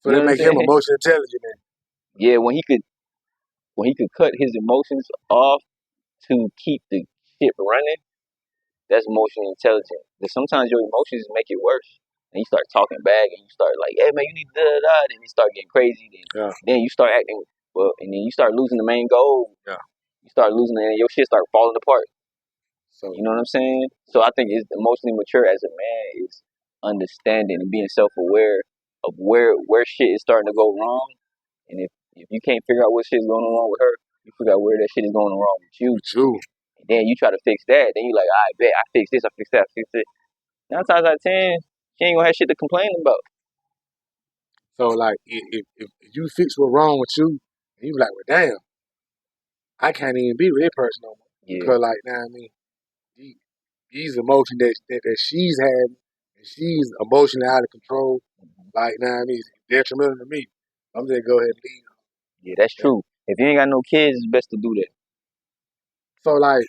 So they make him emotionally intelligent. Then. Yeah, when he could cut his emotions off to keep the ship running, that's emotionally intelligent. But sometimes your emotions make it worse. And you start talking back, and you start like, "Hey man, you need da da da," and you start getting crazy. Then you start acting well, and then you start losing the main goal. Yeah. You start losing it, and your shit start falling apart. So you know what I'm saying? So I think it's emotionally mature as a man is understanding and being self-aware of where shit is starting to go wrong, and if you can't figure out what shit is going wrong with her, you figure out where that shit is going wrong with you. And then you try to fix that. Then you like, I bet I fix this, I fix that, I fix it. 9 times out of 10, she ain't gonna have shit to complain about. So like, if you fix what's wrong with you, and you be like, well, damn, I can't even be with that person no more. Yeah. Because like, now I mean, these emotions that she's having, and she's emotionally out of control. Like, now I mean, it's detrimental to me. I'm just go ahead and leave. Yeah, that's true. If you ain't got no kids, it's best to do that. So like,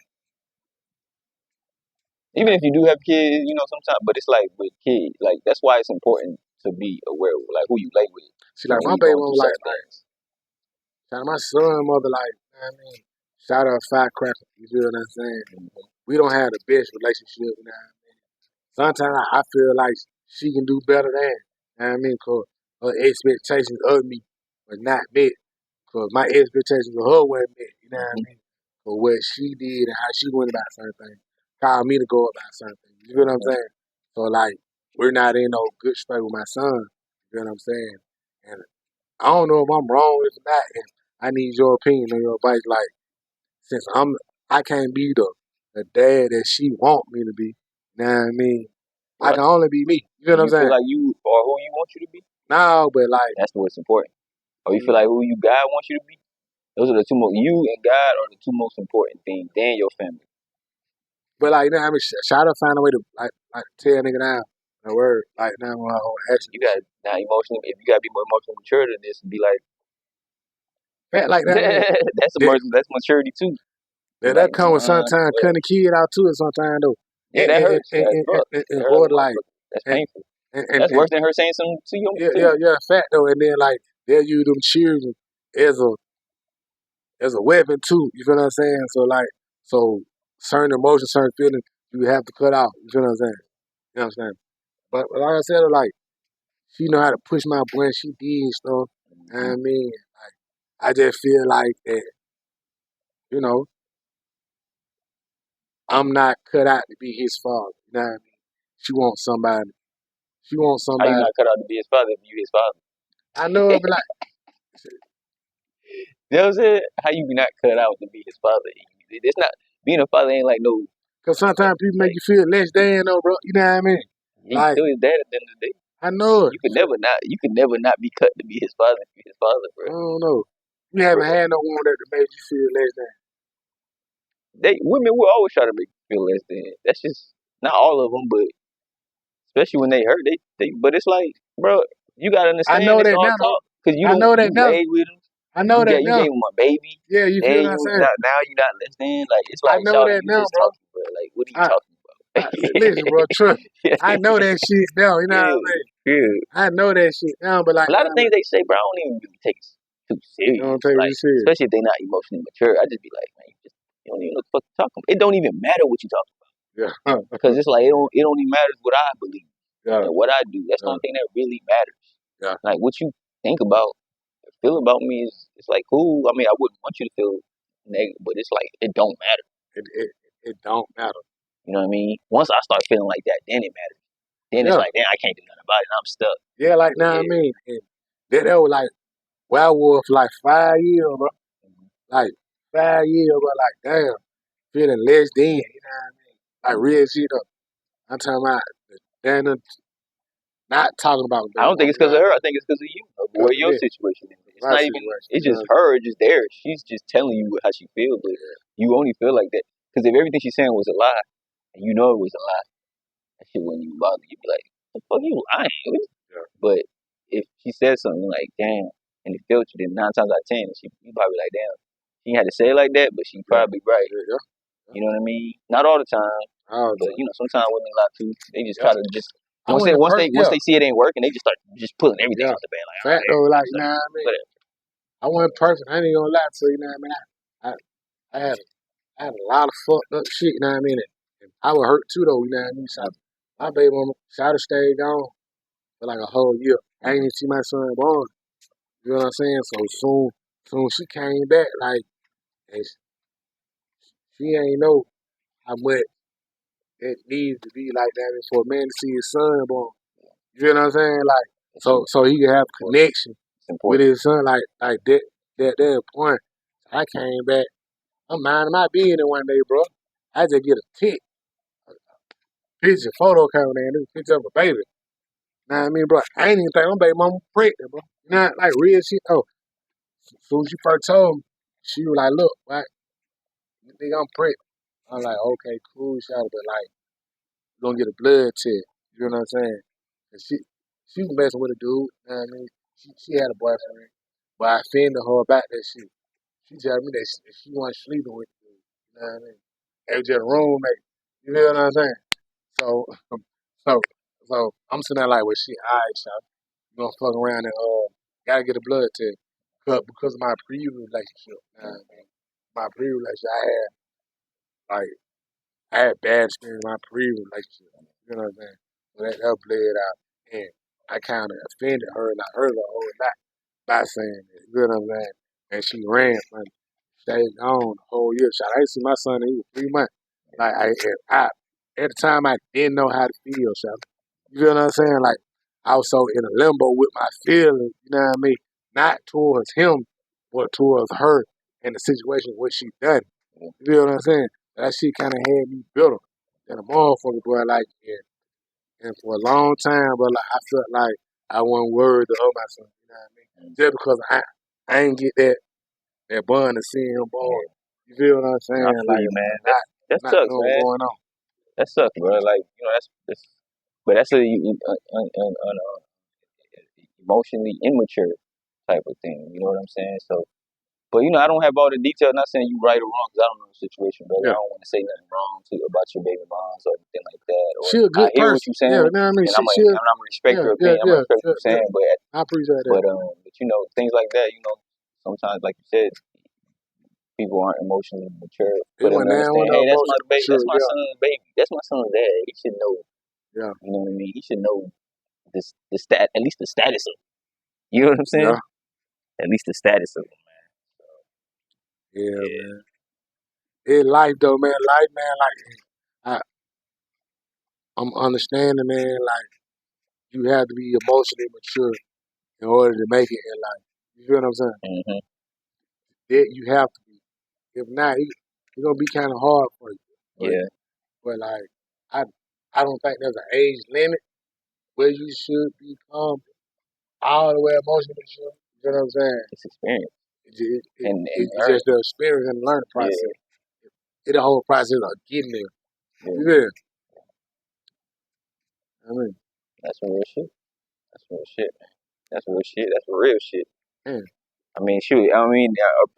even if you do have kids, sometimes, but it's like with kids, like that's why it's important to be aware of like who you lay with. See, like my baby mom like shout out my son mother, like, you know what I mean, shout out Firecracker. You feel what I'm saying? Mm-hmm. We don't have the best relationship, you know what I mean? Sometimes I feel like she can do better than, you know what I mean? Cause her expectations of me were not met. Cause my expectations of her weren't met, you know what I mean? For what she did and how she went about certain things, called me to go about certain things. You feel what I'm saying? So like, we're not in no good space with my son. You feel what I'm saying? And I don't know if I'm wrong with that, and I need your opinion or your advice. Like, since I can't be the dad that she want me to be. You know what I mean? Right. I can only be me. You know what I'm saying? You feel like you are who you want you to be? No, but like that's what's important. Or you feel like who you God wants you to be? Those are the two most. You and God are the two most important things. Then your family. But like, you know, I mean, try to find a way to like tell a nigga down. A word like now my whole action. You got now emotionally. If you gotta be more emotionally mature than this, and be like. Like that. That's maturity too. That like, come with sometimes cutting the kid out too, sometimes though. Yeah, that hurts. And or like that's painful. And that's worse than her saying something to you. Yeah, fact though. And then like they'll use them children as a weapon too. You feel what I'm saying? So certain emotions, certain feelings, you have to cut out. You feel what I'm saying? You know what I'm saying? But like I said, like she know how to push my button. She did stuff. You know what I mean? Like, I just feel like that. You know, I'm not cut out to be his father. You know what I mean? She wants somebody. How you not cut out to be his father if you his father? I know it, but like, you know what I'm saying? How you not cut out to be his father? It's not being a father ain't like no. Cause sometimes people make you feel less than though, bro. You know what I mean? You still his dad at the end of the day. I know it. You could never not be cut to be his father if you're his father, bro. I don't know. You haven't had no one that made you feel less than. Women will always try to make you feel less than. That's just not all of them, but especially when they hurt, they. But it's like, bro, you gotta understand. I know that now, because you laid with him. I know that now. You gave him a baby. Yeah, you feel what I'm saying? Now you not less than. Like it's like, I know that now, bro. Talking, bro. Like what are you talking about? Listen, bro, trust. I know that shit now. You know what I mean? Yeah. I know that shit now, but like a lot of things they say, bro, I don't even really take it too serious. You don't take it serious, especially if they're not emotionally mature. I just be like, man, you don't even know what the fuck you're talking about. It don't even matter what you're talking about. Yeah. Because it's like it don't even matter what I believe and what I do. That's the only thing that really matters. Yeah. Like what you think about, feel about me is it's like cool. I mean, I wouldn't want you to feel negative, but it's like it don't matter. It don't matter. You know what I mean? Once I start feeling like that, then it matters. Then it's like, damn, I can't do nothing about it. I'm stuck. Yeah, like now I mean, and that was like werewolf like 5 years, bro. Like 5 years, bro. Like damn, feeling less than. You know what I mean? Like real shit up. I'm talking about damn. Not talking about. I don't think it's because of her. I think it's because of you. What your situation is. It's not even. It's just her. It's just there. She's just telling you how she feels, but you only feel like that because if everything she's saying was a lie, and you know it was a lie, that shit wouldn't even bother you. Be like, the fuck you lying? said something like, damn, and it filtered it 9 times out of 10. You probably like, damn, she ain't had to say it like that, but she probably right. Yeah. You know what I mean? Not all the time, All the but time. you know, sometimes women lie too. They just Yeah. try to just I once went to they first, see it ain't working, they just start just pulling everything out the bed. Like, all Fact right, though, like, you everything's know what I mean? whatever. I wasn't perfect. I ain't gonna lie to you, you know what I mean? I had I had a lot of fucked up shit, you know what I mean? And I was hurt too though, you know what I mean? So my baby mama, she had to stay gone for like a whole year. I ain't even see my son born. You know what I'm saying? So soon she came back, like, and she ain't know how much it needs to be like that for a man to see his son born. You know what I'm saying? Like, so he can have connection It's with important. his son, like that point. I came back. I'm minding my business one day, bro. I just get a picture, photo camera, and this picture of a baby. Know what I mean, bro? I ain't even think my baby mama pregnant, bro. You know, like real shit. Oh, as soon as she first told me, she was like, "Look, right, you think I'm pregnant?" I'm like, "Okay, cool, shot, but like, you gonna get a blood test." You know what I'm saying? And she was messing with a dude. You know what I mean? She had a boyfriend, but I offended her about that shit. She told me that she wasn't sleeping with the dude. You know what I mean? They was just roommate. You know what I'm saying? So, so, so I'm sitting there like, well, shit, all right, shot. You gonna fuck around and gotta get a blood test because of my previous relationship. You know what I mean? My previous relationship, like I had bad experience in my previous relationship. You know what I'm saying? So that bled out, and I kind of offended her, and I hurt her a whole lot by saying it. You know what I'm saying? And she ran from me. Stayed gone the whole year. So I ain't see my son in 3 months. Like I at the time I didn't know how to feel. So you know what I'm saying? Like I was so in a limbo with my feelings. You know what I mean? Not towards him, but towards her and the situation what she done. You know what I'm saying? That shit kind of had me bitter than a motherfucker, boy. Like and for a long time, but like I felt like I wasn't worthy of my son. You know what I mean? Just because I ain't get that bond to see him born. You feel what I'm I saying? feel Like you, man. a That lot sucks, going man. on. That sucks, bro. Like you know, that's but that's a emotionally immature type of thing. You know what I'm saying? So, but you know, I don't have all the details. Not saying you right or wrong because I don't know the situation, brother. Yeah. I don't want to say nothing wrong to about your baby moms or anything like that. Or She a I good hear what person. you're saying, Yeah, you know what I mean? and She I'm gonna respect your opinion. I'm gonna respect what you're yeah. saying, I appreciate that. but you know, things like that. You know, sometimes, like you said, people aren't emotionally mature It for them went to down with understand. the Hey, that's my emotional baby. That's maturity. my son's baby. That's my son's dad. He should know. Yeah, You know what I mean? He should know the stat, at least the status of. You know what I'm saying? yeah, At least the status of it. yeah, Yeah. man. It life though, man. Life, man. Like I'm understanding, man. Like you have to be emotionally mature in order to make it in life. You feel what I'm saying? Mm-hmm. That you have to be. If not, it's gonna be kind of hard for you. But Yeah. but like I I don't think there's an age limit where you should become all the way emotionally mature. You know what I'm saying? It's experience. And It's just learning. the experience and the learning Yeah. process. It's the whole process of getting there. Yeah. You feel? I mean, That's some real shit. That's some real shit, man. That's real shit. That's real shit. man, I mean, shoot. I mean,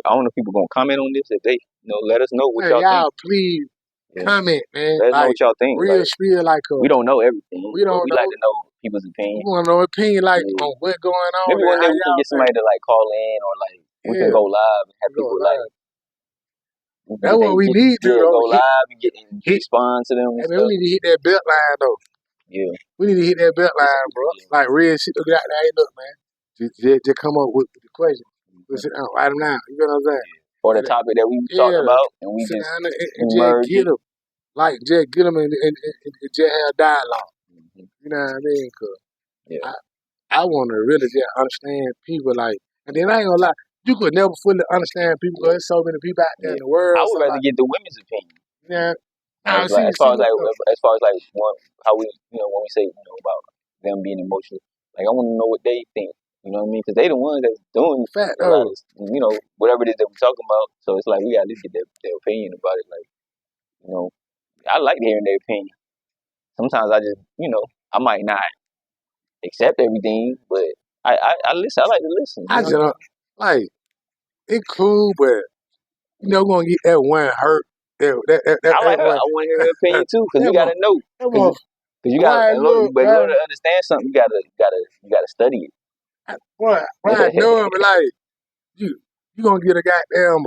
I don't know if people gonna comment on this. If they, you know, let us know what man, y'all think. y'all please Yeah. comment, man. Let us know Like what y'all think. real Like, spiel, like we don't know everything, we but don't we like know. to know people's We opinion. want to know opinion, like Yeah. on what's going on Maybe and one day how we can y'all get somebody to like call in, or like we can think. go live and have We go people like live. we can That's get what they we get need to do yeah though. go live and get and Hit. respond to them and I mean, we stuff. need to hit that belt line though. Yeah. We need to hit that belt line, bro. Yeah. Like real shit. Look at that. Hey, look, man. Just come up with the question. We'll sit down, write them down. You know what I'm saying? Or the topic that we was talking Yeah, about, and we sit just down and just merge get it. them. Like, just get them and just have dialogue. You know what I mean? Cause Yeah. I want to really just understand people. Like, and then I ain't gonna lie, you could never fully understand people because there's so many people out there Yeah. in the world. I would So rather like, get the women's opinion. yeah, As nah, like see, look, as far as like how we when we say about them being emotional, like I want to know what they think. You know what I mean? Because they the ones that's doing fact a lot though. of whatever it is that we're talking about. So it's like we got to get their opinion about it. Like I like hearing their opinion. Sometimes I just I might not accept everything, but I listen. I like to listen. I just don't, like, it cool, but you know, we're gonna get that one hurt. I like That her. one, I want to hear her opinion too, because that you one, gotta know. that Because one, you gotta, why look, but in man, order to understand something, you gotta study it. why I know him, but like, you gonna get a goddamn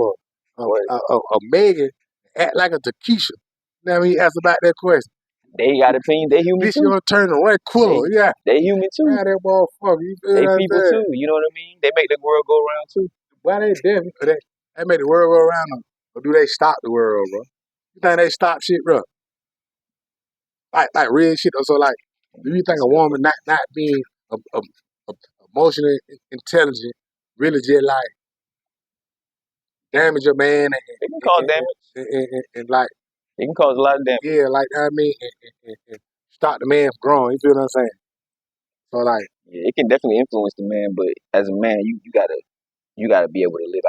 a Megan act like a Takesha. You know what I mean? Ask about that question. They got opinion. They human Bitch, you too. gonna turn the right quiller. Yeah. They human too. Why that motherfucker? You feel They what I'm people saying? too. You know what I mean? They make the world go around too. Why they definitely they make the world go around them? Or do they stop the world, bro? You think they stop shit, bro? Like real shit. So like, do you think a woman not being emotionally intelligent really just like damage a man It can cause damage. and like It can cause a lot of damage. yeah, like I mean and stop the man from growing. You feel what I'm saying? So like Yeah, it can definitely influence the man, but as a man, you gotta be able to live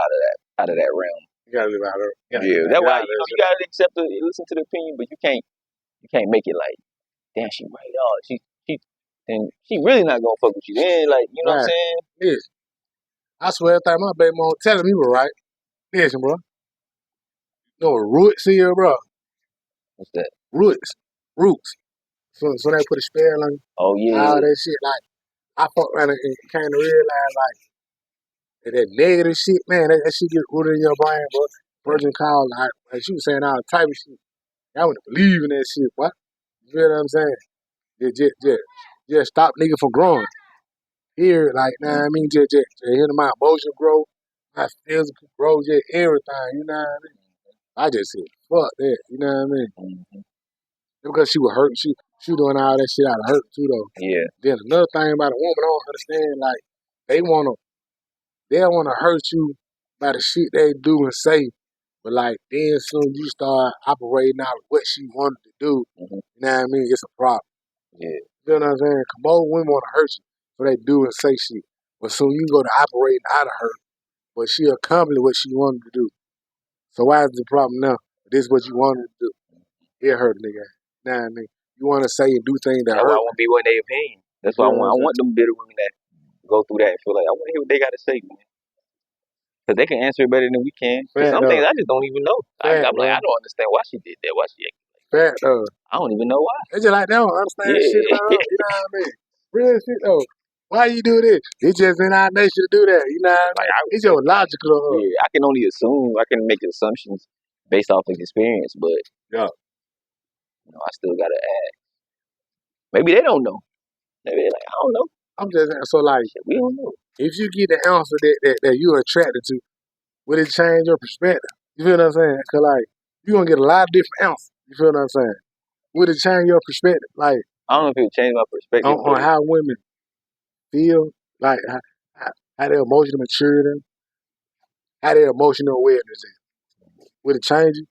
out of that realm. you gotta live out of it. Yeah, that's why you gotta accept listen to the opinion, but you can't make it like, damn, she right on. And she really not gonna fuck with you. Then like, you know what I'm saying? Listen, I swear every time my baby mom telling me was right. Listen, bro. You know what roots here, bro? What's that? Roots. So they put a spell on you. Oh yeah. All that shit. Like I fucked around and came to realize like that negative shit, man, that shit get rooted in your brain, bro. Virgin call, like she was saying all type of shit. I wouldn't believe in that shit, what? You feel what I'm saying? Just stop nigga from growing. Here, like, nah, I mean, just hear my emotional growth, my physical growth, just everything, you know what I mean? I just said, fuck that, you know what I mean? Mm-hmm. Because she was hurting, she doing all that shit out of hurt too, though. Yeah. Then another thing about a woman, I don't understand, like, they don't wanna hurt you by the shit they do and say, but like, then soon you start operating out of what she wanted to do, Mm-hmm. you know what I mean? It's a problem. Yeah. You know what I'm saying? Most women want to hurt you, so they do and say shit. But soon you go to operating out of her, but she accomplished what she wanted to do. So why is the problem now? This is what you wanted to do. It hurt, nigga. Nah, nigga. You want to say and do things that That's why hurt. I want to be one of their opinion. That's why I want them bitter women that go through that and feel like, I want to hear what they got to say, man. Because they can answer it better than we can. Because some things I just don't even know. I'm like, I don't understand why she did that. Why she acted like that. I don't even know why. It's just like they don't understand shit about her. You know what I mean? Real shit though. Why you do this? It's just in our nature to do that. You know what I mean? It's just logical. Yeah, I can only assume. I can make assumptions based off of experience, but yeah, I still gotta ask. Maybe they don't know. Maybe they're like, I don't know. I'm just so like, we don't know. If you get the answer that you're attracted to, will it change your perspective? You feel what I'm saying? Cause like you're gonna get a lot of different answers. You feel what I'm saying? Would it change your perspective? Like I don't know if it would change my perspective on how women feel, like how their emotional maturity, how their emotional awareness is. Would it change you?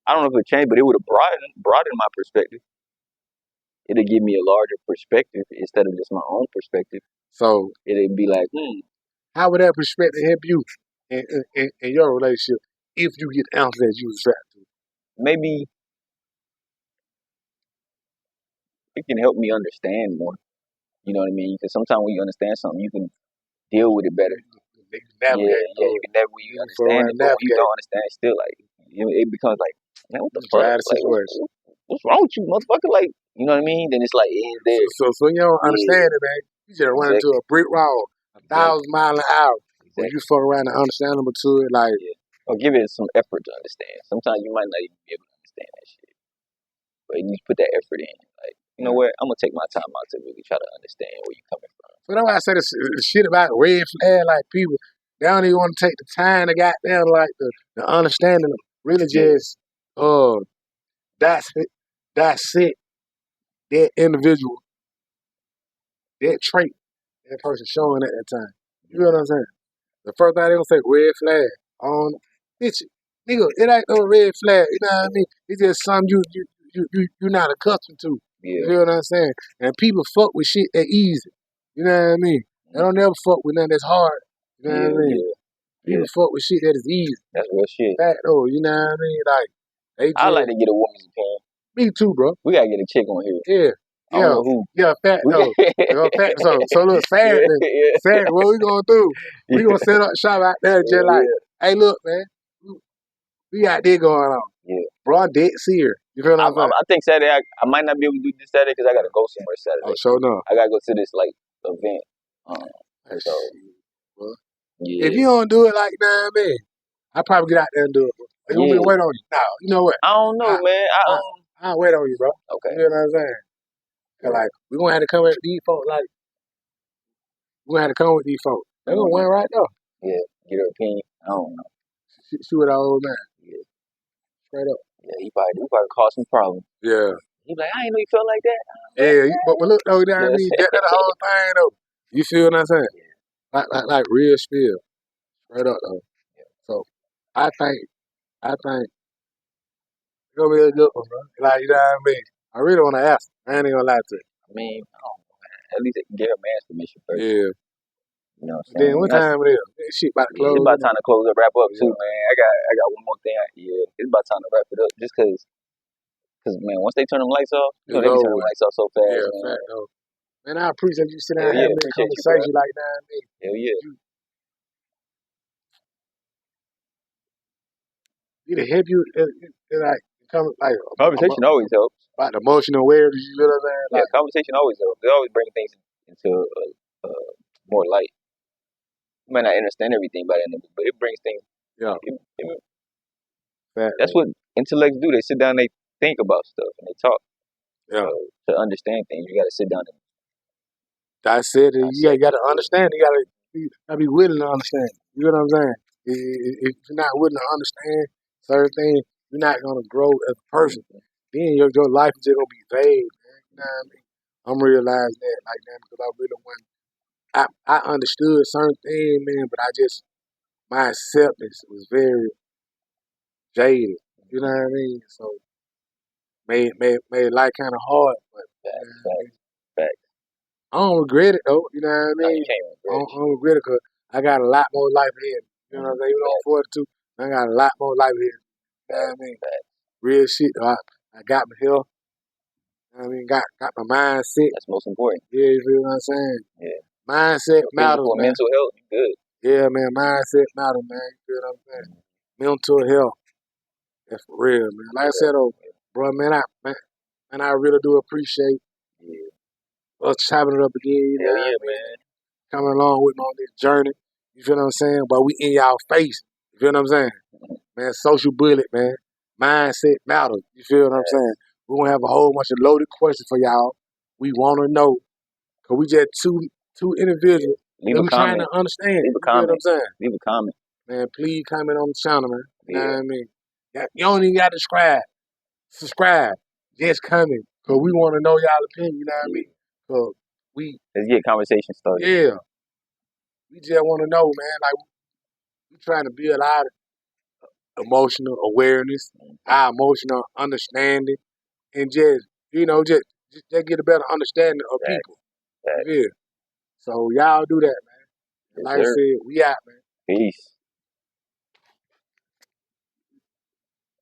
I don't know if it would change, but it would have broaden my perspective. It'll give me a larger perspective instead of just my own perspective. So it'd be like, how would that perspective help you in your relationship if you get the answer that you was attracted to? Maybe it can help me understand more. You know what I mean? Because sometimes when you understand something, you can deal with it better. You can understand it, but when you don't understand, it's still like, it becomes like, man, what the fuck? Like, what's wrong with you, motherfucker? Like, you know what I mean? Then it's like, there. So you don't understand it, man. You just run into a brick wall, 1,000 miles an hour. When you fuck around and understandable to it, like. Or give it some effort to understand. Sometimes you might not even be able to understand that shit. But you need to put that effort in. Like, you know what? I'm going to take my time out to really try to understand where you're coming from. So that's why I say the shit about red flag, like people, they don't even want to take the time to goddamn like the understanding of really just that's it, that individual, that trait that person showing at that time. You know what I'm saying? The first thing they gonna say red flag on bitch, nigga, it ain't no red flag. You know what I mean? It's just something you're not accustomed to. Yeah. You know what I'm saying? And people fuck with shit that easy. You know what I mean? They don't never fuck with nothing that's hard. You know what I mean? People fuck with shit that is easy. That's real shit. Fact though, you know what I mean? Like, I like to get a woman's opinion. Me too, bro. We gotta get a chick on here. Yeah. I don't Yeah, know who. yeah, fat We though. Yeah, fat. So look, yeah, Saturday, yeah, Saturday, what we gonna do? We yeah, gonna set up shop out there, just like, yeah, hey, look, man, we got this going on. yeah. Bro, I'm dead serious. You feel what I'm saying? I think Saturday I might not be able to do this Saturday because I gotta go somewhere Oh, Saturday. sure enough. I gotta go to this like event. Um, Hey, so shit, bro. If yeah, you don't do it like that, man, I probably get out there and do it. Bro. They gonna be yeah. wait on you. Nah, you know what? I don't know, I man. I'll wait on you, bro. Okay. You know what I'm saying? 'Cause, like, we gonna have to come with these folks. Like, we gonna have to come with these folks. They gonna win right there. Yeah, get her opinion. I don't know. See what our old man. Yeah, Straight up. yeah. He probably cause some problems. Yeah. He like, I ain't know you felt like that. Yeah, but look though, you know what I Yes. mean? That the whole thing though. You feel what I'm saying? Like real spill. Straight up though. So I think it's gonna be a good one, bro. Like, you know what I mean? I really wanna ask. I ain't even gonna lie to you. I mean, I don't know, man. At least get her man's permission first. Yeah. You know what I'm Then saying? what time it is? That shit about to Yeah, close. it's about time to close up, wrap up too, Yeah. man. I got one more thing. Yeah, it's about time to wrap it up. Just cause man, once they turn them lights off, you know It's they be over turning them with. lights off so fast, Yeah, man. fact though. Man, I appreciate you sitting Hell down yeah, having that appreciate you, bro. conversation like that. I mean, Hell yeah. it'll help you like come like Conversation always helps. about the emotional awareness, you know what I'm saying? Yeah, Like, conversation always helps. They always bring things into more light. You might not understand everything by the end of it, but it brings things. yeah, That's what intellects do. They sit down, they think about stuff, and they talk. yeah. To understand things, you got to sit down and That's it. You got to understand. You gotta be willing to understand. You know what I'm saying? If you're not willing to understand certain things, you're not gonna grow as a person. Then your life is just gonna be vague, man. You know what I mean? I'm realizing that like that because I really want. I understood certain things, man, but my acceptance was very jaded. You know what I mean? So made life kind of hard, but you know what I mean? Facts. I don't regret it though. You know what I No, mean? you can't I regret don't regret it because I got a lot more life ahead. You know what I'm saying? Even though I'm 42, I got a lot more life ahead. You know what I mean? Real shit. I got my health. You know what I mean? Got my mindset. That's most important. Yeah, you feel what I'm saying? Yeah. Mindset matters, Physical and man. mental health, you good. Yeah, man. Mindset matters, man. You feel what I'm saying? Mental health. That's for real, man. Like I said, bro, man, I really do appreciate us chopping it up again. You know Hell what I yeah, mean? man. Coming along with me on this journey. You feel what I'm saying? But we in y'all face. You feel what I'm saying? Man, social bullet, man. Mindset matters. You feel what I'm saying? We're going to have a whole bunch of loaded questions for y'all. We want to know. Because we just two individuals Leave that a we trying comment. to understand. Leave a You feel what comment. I'm saying? Leave a comment. Man, please comment on the channel, man. You know Yeah. what I mean? You don't even got to subscribe. Just comment. Because we want to know y'all opinion. You know what I mean? Because Let's get conversation started. yeah. We just want to know, man. Like, we trying to build our emotional awareness, our emotional understanding, and just get a better understanding of people. Yeah. So y'all do that, man. And Yes, like I sir. said, we out, man. Peace.